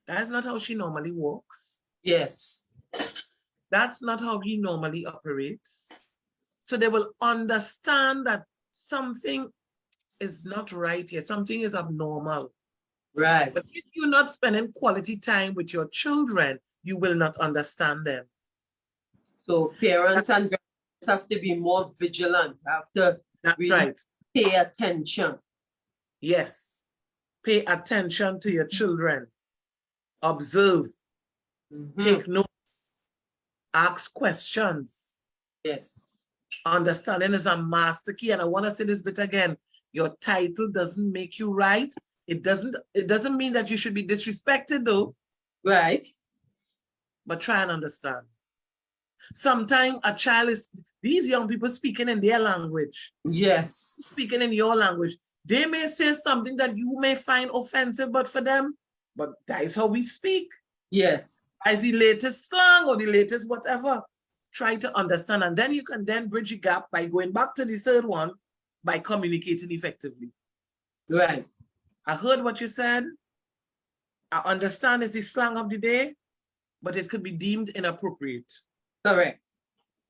That's not how she normally works. Yes. That's not how he normally operates. So they will understand that something is not right here. Something is abnormal. Right. But if you're not spending quality time with your children, you will not understand them. So parents and grandparents have to be more vigilant, have to really pay attention. Yes. Pay attention to your children. Observe. Take notes. Ask questions. Yes. Understanding is a master key. And I want to say this bit again. Your title doesn't make you right. It doesn't mean that you should be disrespected though. Right. But try and understand. Sometimes a child is, these young people speaking in their language. Yes. Speaking in your language. They may say something that you may find offensive, but for them, but that is how we speak. Yes. As the latest slang or the latest whatever. Try to understand. And then you can then bridge the gap by going back to the third one by communicating effectively. Right. I heard what you said. I understand it's the slang of the day, but it could be deemed inappropriate. Correct.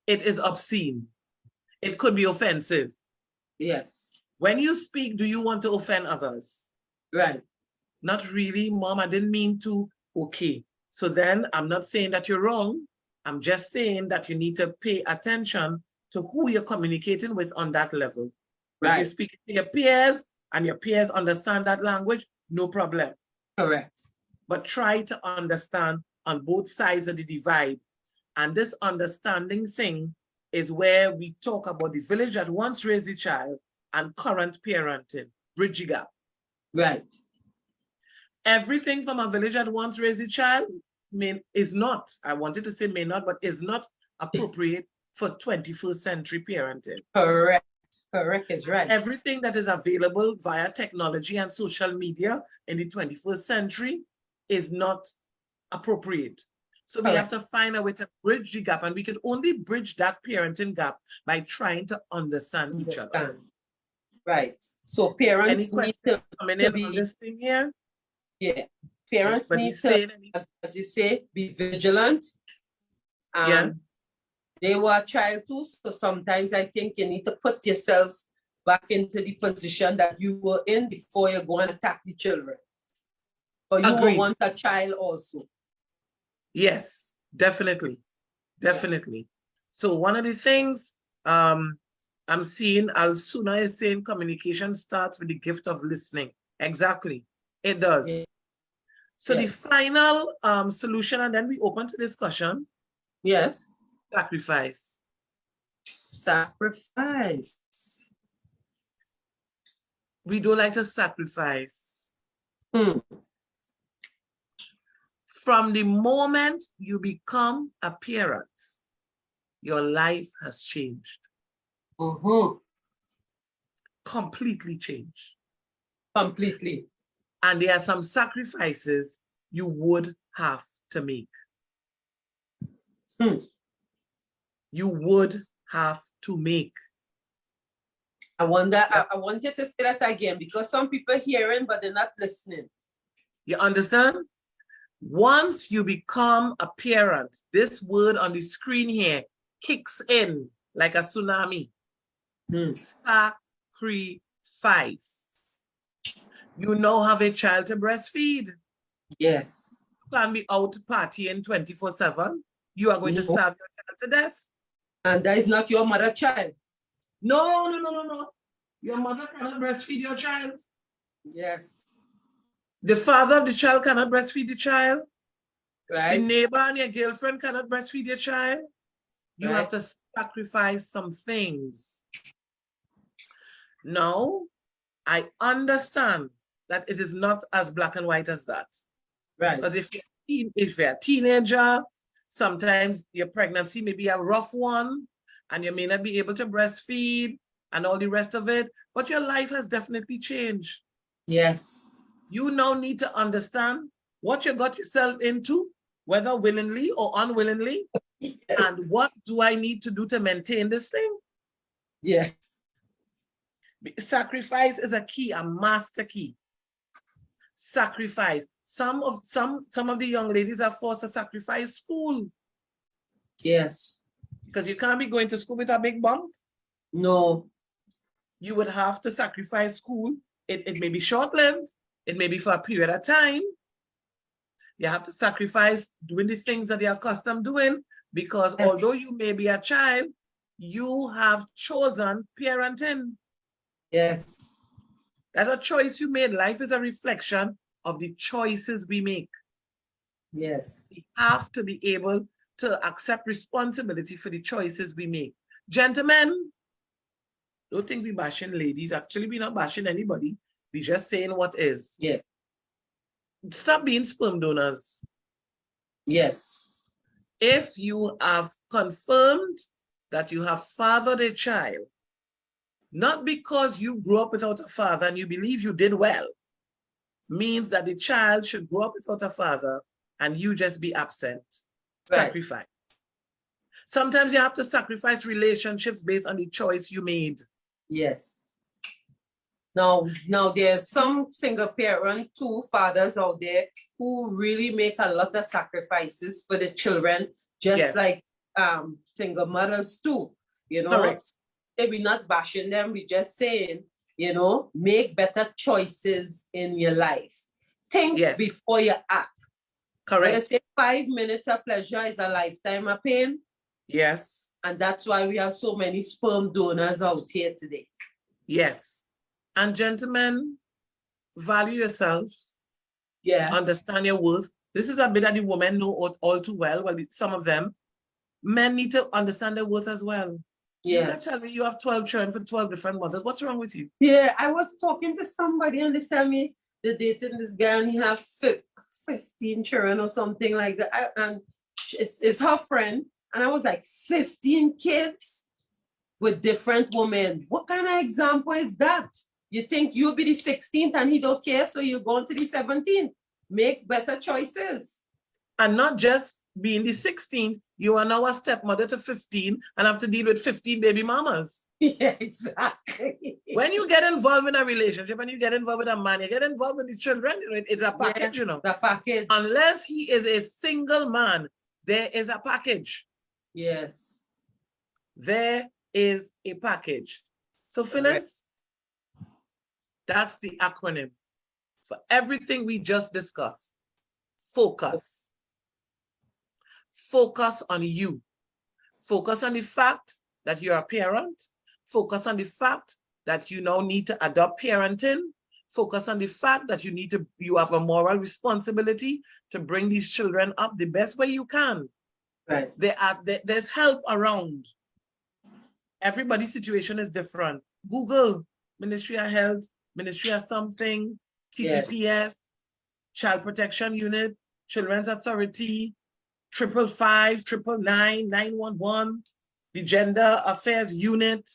It is obscene. It could be offensive. Yes. When you speak, do you want to offend others? Right. Not really, Mom. I didn't mean to. Okay. So then I'm not saying that you're wrong. I'm just saying that you need to pay attention to who you're communicating with on that level. Right. If you're speaking to your peers and your peers understand that language, no problem. Correct. But try to understand on both sides of the divide. And this understanding thing is where we talk about the village that once raised the child and current parenting, bridge the gap. Right. Everything from a village that once raised a child is not, I wanted to say may not, but is not appropriate for 21st century parenting. Correct. Correct is right. Everything that is available via technology and social media in the 21st century is not appropriate. So we have to find a way to bridge the gap, and we can only bridge that parenting gap by trying to understand each other. Right. So parents need to be on this thing here. Yeah. Parents need to, as you say, be vigilant. They were a child too, so sometimes I think you need to put yourselves back into the position that you were in before you go and attack the children. Or you will want a child also. Yes, definitely. Definitely. Yeah. So one of the things I'm seeing, Al-Suna is saying communication starts with the gift of listening. Exactly. It does. Yeah. So the final solution, and then we open to discussion. Yes. Sacrifice. Sacrifice. We don't like to sacrifice. From the moment you become a parent, your life has changed. Completely changed. Completely. And there are some sacrifices you would have to make. You would have to make. I wonder, I want you to say that again, because some people are hearing, but they're not listening. You understand? Once you become a parent, this word on the screen here kicks in like a tsunami. Sacrifice. You now have a child to breastfeed. Yes. You can't be out partying 24/7. You are going to starve your child to death. And that is not your mother child. No. Your mother cannot breastfeed your child. Yes. The father of the child cannot breastfeed the child. Right. The neighbor and your girlfriend cannot breastfeed your child. You have to sacrifice some things. Now, I understand that it is not as black and white as that. Right. Because if you're a teenager, sometimes your pregnancy may be a rough one, and you may not be able to breastfeed and all the rest of it, but your life has definitely changed. Yes. You now need to understand what you got yourself into, whether willingly or unwillingly, and what do I need to do to maintain this thing? Yes. Sacrifice is a key, a master key. Sacrifice. Some of the young ladies are forced to sacrifice school. Yes. Because you can't be going to school with a big bump. No. You would have to sacrifice school. It may be short-lived. It may be for a period of time. You have to sacrifice doing the things that you're accustomed doing, because Yes. although you may be a child, you have chosen parenting. Yes. That's a choice you made. Life is a reflection of the choices we make. Yes. We have to be able to accept responsibility for the choices we make. Gentlemen, don't think we bashing ladies. Actually, we're not bashing anybody. We're just saying what is. Yeah. Stop being sperm donors. Yes. If you have confirmed that you have fathered a child, not because you grew up without a father and you believe you did well, means that the child should grow up without a father and you just be absent. Right. Sacrifice. Sometimes you have to sacrifice relationships based on the choice you made. Yes. Now there's some single parent, two fathers out there who really make a lot of sacrifices for the children, just Yes. like single mothers too. You know, Correct. we're not bashing them. We're just saying, you know, make better choices in your life. Think Yes. before you act. Correct. When I say 5 minutes of pleasure is a lifetime of pain. Yes. And that's why we have so many sperm donors out here today. Yes. And gentlemen, value yourself. Yeah. Understand your worth. This is a bit that the women know all too well. Well, some of them. Men need to understand their worth as well. Yes. You can tell me you have 12 children for 12 different mothers. What's wrong with you? Yeah, I was talking to somebody and they tell me they're dating this guy and he has 15 children or something like that. And it's her friend. And I was like, 15 kids with different women. What kind of example is that? You think you'll be the 16th and he don't care, so you're going to the 17th. Make better choices. And not just being the 16th, you are now a stepmother to 15 and have to deal with 15 baby mamas. Yeah, exactly. When you get involved in a relationship and you get involved with a man, you get involved with the children, it's a package, you know. The package. Unless he is a single man, there is a package. Yes. There is a package. So Phyllis, that's the acronym for everything we just discussed. Focus. Focus on you. Focus on the fact that you're a parent. Focus on the fact that you now need to adopt parenting. Focus on the fact that you have a moral responsibility to bring these children up the best way you can. Right. There's help around. Everybody's situation is different. Google Ministry of Health, Ministry of something, TTPS, yes. Child Protection Unit, Children's Authority, 555, 999, 911, the Gender Affairs Unit,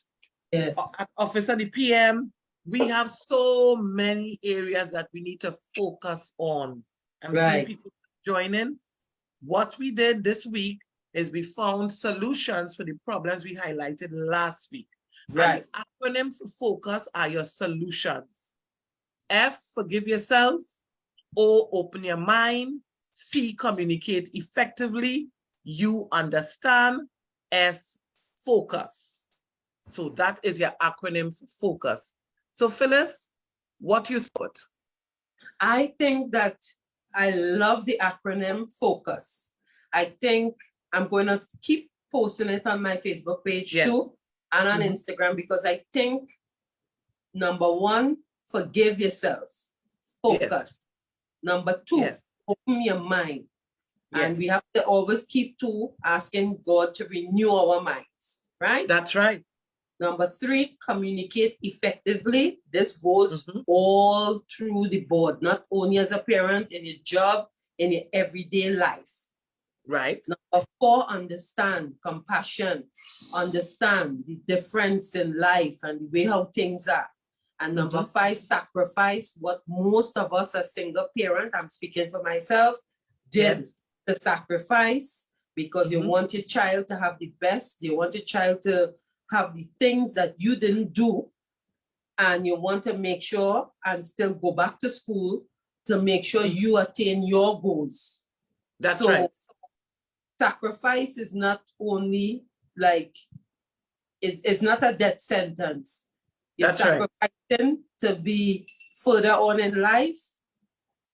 yes. Office of the PM. We have so many areas that we need to focus on. I'm seeing people joining. What we did this week is we found solutions for the problems we highlighted last week. Right. And the acronym for focus are your solutions. F, forgive yourself. O, open your mind. C, communicate effectively. U, understand. S, focus. So that is your acronym for focus. So Phyllis, what you thought? I think that I love the acronym focus. I think I'm going to keep posting it on my Facebook page too and on Instagram, because I think, number one, forgive yourself. Focus. Yes. Number two, open your mind. Yes. And we have to always keep asking God to renew our minds, right? That's right. Number 3, communicate effectively. This goes all through the board, not only as a parent, in your job, in your everyday life. Right. Number 4, understand, compassion, understand the difference in life and the way how things are. And number 5, sacrifice. What most of us as single parents, I'm speaking for myself, did the sacrifice, because you want your child to have the best, you want your child to have the things that you didn't do, and you want to make sure and still go back to school to make sure you attain your goals. That's right. Sacrifice is not only like, it's not a death sentence. You're sacrificing to be further on in life,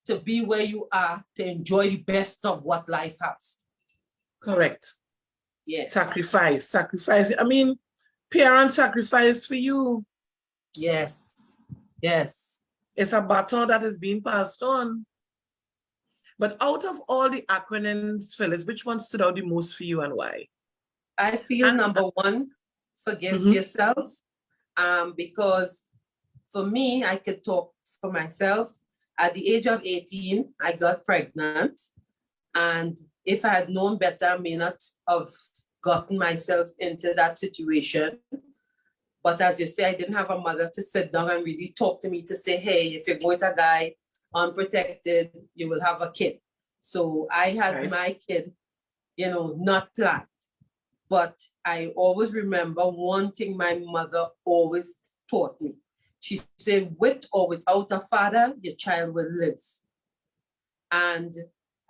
to be where you are, to enjoy the best of what life has. Correct. Yeah. Sacrifice. I mean, parents sacrifice for you. Yes. Yes. It's a baton that is being passed on. But out of all the acronyms, Phyllis, which one stood out the most for you and why? I feel number 1, forgive yourself. Because for me, I could talk for myself. At the age of 18, I got pregnant. And if I had known better, I may not have gotten myself into that situation. But as you say, I didn't have a mother to sit down and really talk to me to say, hey, if you're going to die unprotected, you will have a kid. So I had my kid, not planned. But I always remember one thing my mother always taught me. She said, with or without a father, your child will live. And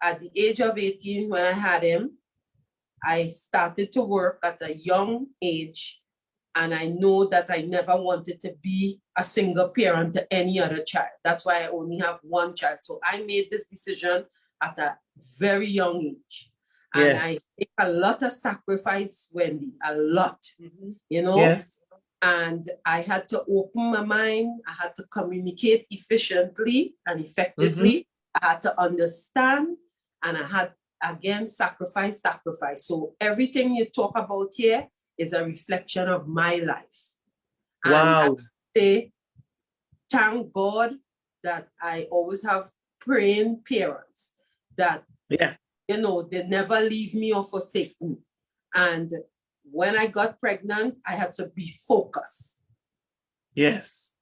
at the age of 18, when I had him, I started to work at a young age. And I know that I never wanted to be a single parent to any other child. That's why I only have one child. So I made this decision at a very young age. And I make a lot of sacrifice, Wendy, a lot, Yes. And I had to open my mind. I had to communicate efficiently and effectively. I had to understand, and I had, again, sacrifice. So everything you talk about here is a reflection of my life. Wow. And I say, thank God that I always have praying parents that, they never leave me or forsake me. And when I got pregnant, I had to be focused. Yes.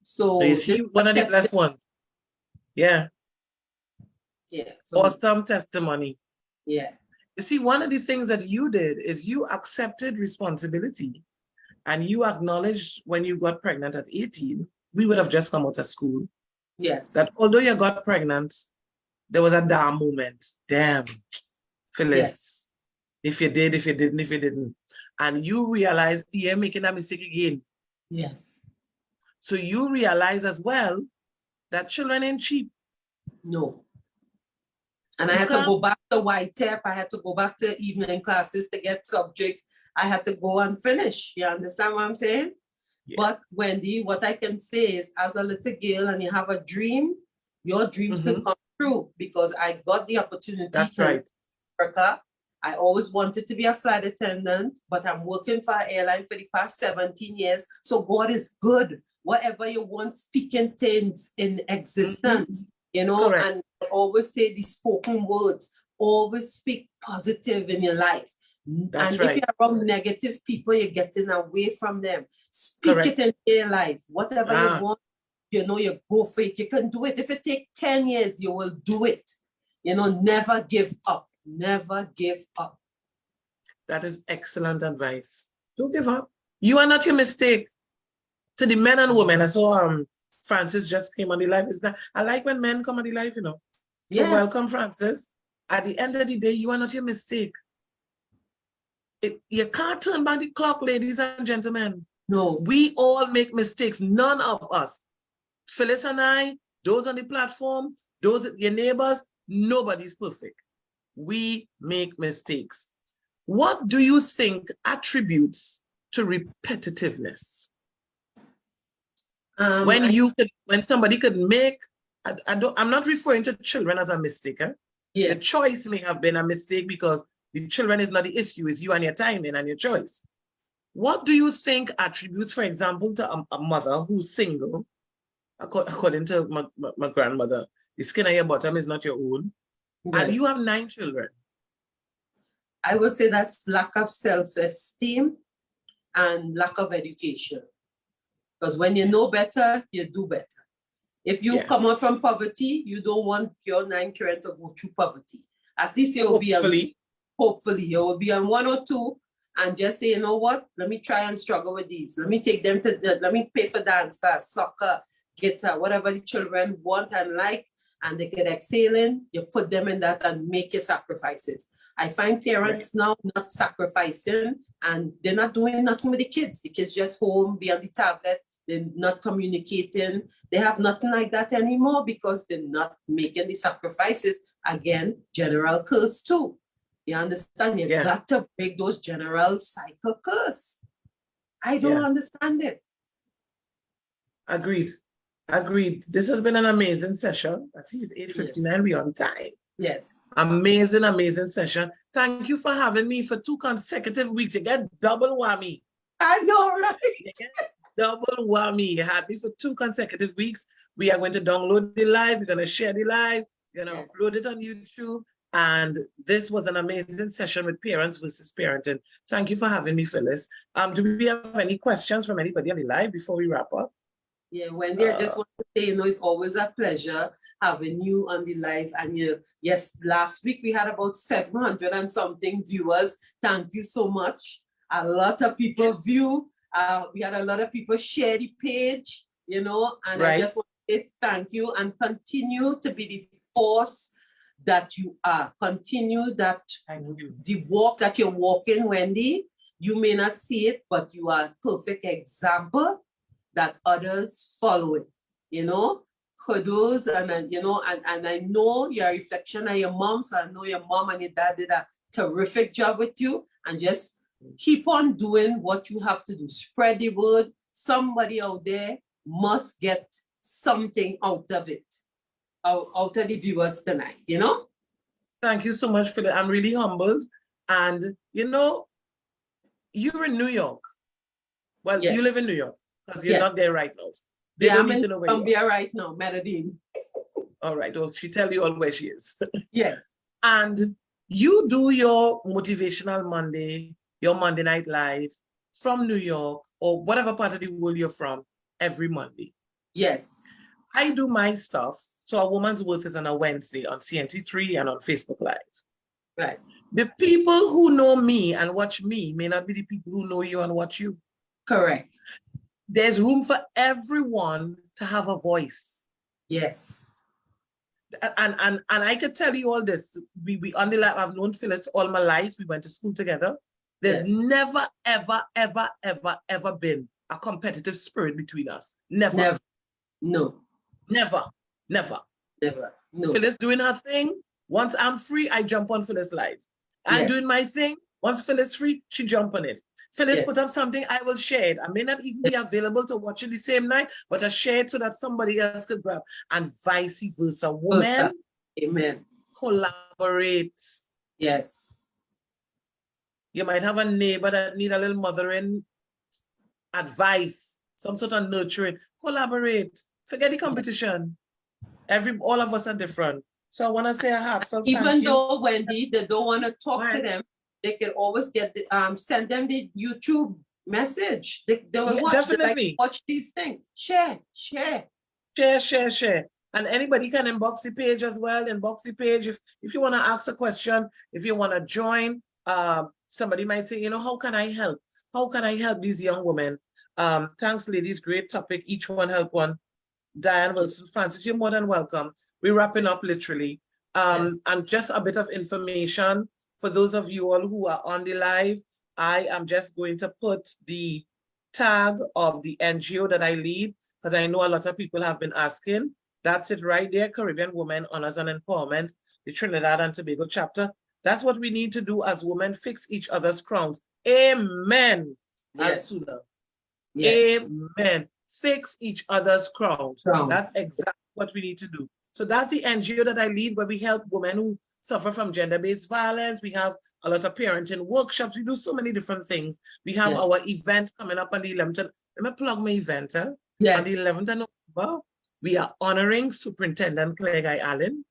So you see, one of the blessed ones. Yeah. Yeah. Awesome testimony. Yeah. You see, one of the things that you did is you accepted responsibility, and you acknowledged when you got pregnant at 18, we would have just come out of school. Yes. That although you got pregnant, there was a damn moment. Damn, Phyllis. If you did, if you didn't. And you realize you're making a mistake again. Yes. So you realize as well that children ain't cheap. No. And I had to go back to YTEP. I had to go back to evening classes to get subjects. I had to go and finish. You understand what I'm saying? Yeah. But Wendy, what I can say is, as a little girl and you have a dream, your dreams can come true, because I got the opportunity to Africa. I always wanted to be a flight attendant, but I'm working for an airline for the past 17 years. So God is good. Whatever you want, speaking things in existence, Correct. And I always say the spoken words, always speak positive in your life. That's and if you're around negative people, you're getting away from them. Speak Correct. It in your life. Whatever you want, you go for it. You can do it. If it takes 10 years, you will do it. Never give up. Never give up. That is excellent advice. Don't give up. You are not your mistake. To the men and women, I saw Francis just came on the live. I like when men come on the live, So welcome, Francis. At the end of the day, you are not your mistake. You can't turn back the clock, ladies and gentlemen. No. We all make mistakes. None of us. Phyllis and I, those on the platform, those your neighbors, nobody's perfect. We make mistakes. What do you think attributes to repetitiveness? When somebody could make, I'm not referring to children as a mistake. The choice may have been a mistake because the children is not the issue, it's you and your timing and your choice. What do you think attributes, for example, to a mother who's single, according to my grandmother, the skin on your bottom is not your own, and you have 9 children? I would say that's lack of self-esteem and lack of education. Because when you know better, you do better. If you come out from poverty, you don't want your 9 children to go through poverty. At least you will hopefully you will be on 1 or 2 and just say, you know what, let me try and struggle with these. Let me take them to, let me pay for dance class, soccer, guitar, whatever the children want and like, and they can excel in, you put them in that and make your sacrifices. I find parents now not sacrificing and they're not doing nothing with the kids. The kids just home, be on the tablet, they're not communicating. They have nothing like that anymore because they're not making the sacrifices. Again, general curse too. You understand? You got to break those general cycle curse. I don't understand it. Agreed. This has been an amazing session. I see it's 8:59. We're on time. Yes. Amazing session. Thank you for having me for 2 consecutive weeks. You get double whammy. I know, right? You get double whammy. You had me for 2 consecutive weeks. We are going to download the live. We're going to share the live. We're going to upload it on YouTube. And this was an amazing session with parents versus parenting. Thank you for having me, Phyllis. Do we have any questions from anybody on the live before we wrap up? Yeah, Wendy, I just want to say, it's always a pleasure having you on the live. And yes, last week we had about 700 and something viewers. Thank you so much. A lot of people view. We had a lot of people share the page, and I just want to say thank you and continue to be the force that you are. Continue that the walk that you're walking, Wendy. You may not see it, but you are a perfect example that others follow it. Kudos, and I know your reflection of your mom, so I know your mom and your dad did a terrific job with you, and just keep on doing what you have to do. Spread the word. Somebody out there must get something out of it, out of the viewers tonight, Thank you so much for that. I'm really humbled. And, you're in New York. Well, you live in New York because you're not there right now. I'm in Colombia right now, Medellin. All right. Well, she tell you all where she is. Yes. And you do your Motivational Monday, your Monday Night Live from New York or whatever part of the world you're from every Monday. Yes. I do my stuff. So A Woman's Worth is on a Wednesday on CNT3 and on Facebook Live. Right. The people who know me and watch me may not be the people who know you and watch you. Correct. There's room for everyone to have a voice. Yes. And I could tell you all this. We on the live, I've known Phyllis all my life. We went to school together. There's never, ever been a competitive spirit between us. Never. No. Never. No. Phyllis doing her thing. Once I'm free, I jump on Phyllis Live. I'm doing my thing. Once Phyllis free, she jump on it. Phyllis put up something, I will share it. I may not even be available to watch it the same night, but I share it so that somebody else could grab. And vice versa. Women, amen. Collaborate. Yes. You might have a neighbor that need a little mothering advice, some sort of nurturing. Collaborate. Forget the competition. All of us are different. So I want to say a heartfelt thank you. Even though, Wendy, they don't want to talk to them, they can always get send them the YouTube message. They will watch. Definitely. Watch these things. Share. And anybody can inbox the page as well. Inbox the page if you want to ask a question, if you want to join. Somebody might say, how can I help? How can I help these young women? Thanks, ladies. Great topic. Each one help one. Diane Wilson, Francis, you're more than welcome. We're wrapping up literally. And just a bit of information for those of you all who are on the live. I am just going to put the tag of the NGO that I lead because I know a lot of people have been asking. That's it right there, Caribbean Women Honors and Empowerment, the Trinidad and Tobago chapter. That's what we need to do as women, fix each other's crowns. Amen. Yes. Yes. Amen. Fix each other's crowns. That's exactly what we need to do. So that's the NGO that I lead, where we help women who suffer from gender-based violence. We have a lot of parenting workshops. We do so many different things. We have our event coming up on the 11th. Let me plug my event. On the 11th of November, we are honoring Superintendent Claire Guy Allen,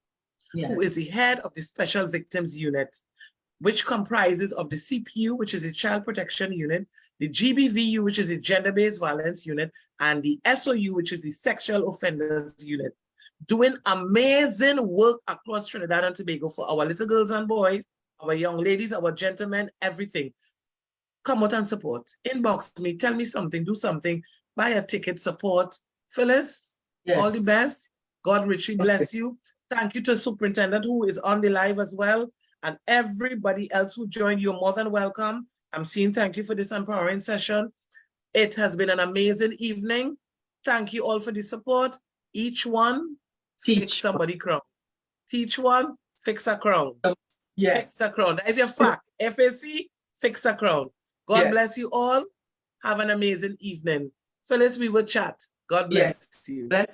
who is the head of the Special Victims Unit, which comprises of the CPU, which is the Child Protection Unit, the GBVU, which is the Gender-Based Violence Unit, and the SOU, which is the Sexual Offenders Unit, doing amazing work across Trinidad and Tobago for our little girls and boys, our young ladies, our gentlemen, everything. Come out and support. Inbox me, tell me something, do something, buy a ticket, support. Phyllis, all the best. God richly bless you. Thank you to Superintendent who is on the live as well. And everybody else who joined, you're more than welcome. I'm saying thank you for this empowering session. It has been an amazing evening. Thank you all for the support. Each one, fix somebody crown. Teach one, fix a crown. Fix a crown. That is your fact. FAC, fix a crown. God bless you all. Have an amazing evening. Phyllis, we will chat. God bless you. Bless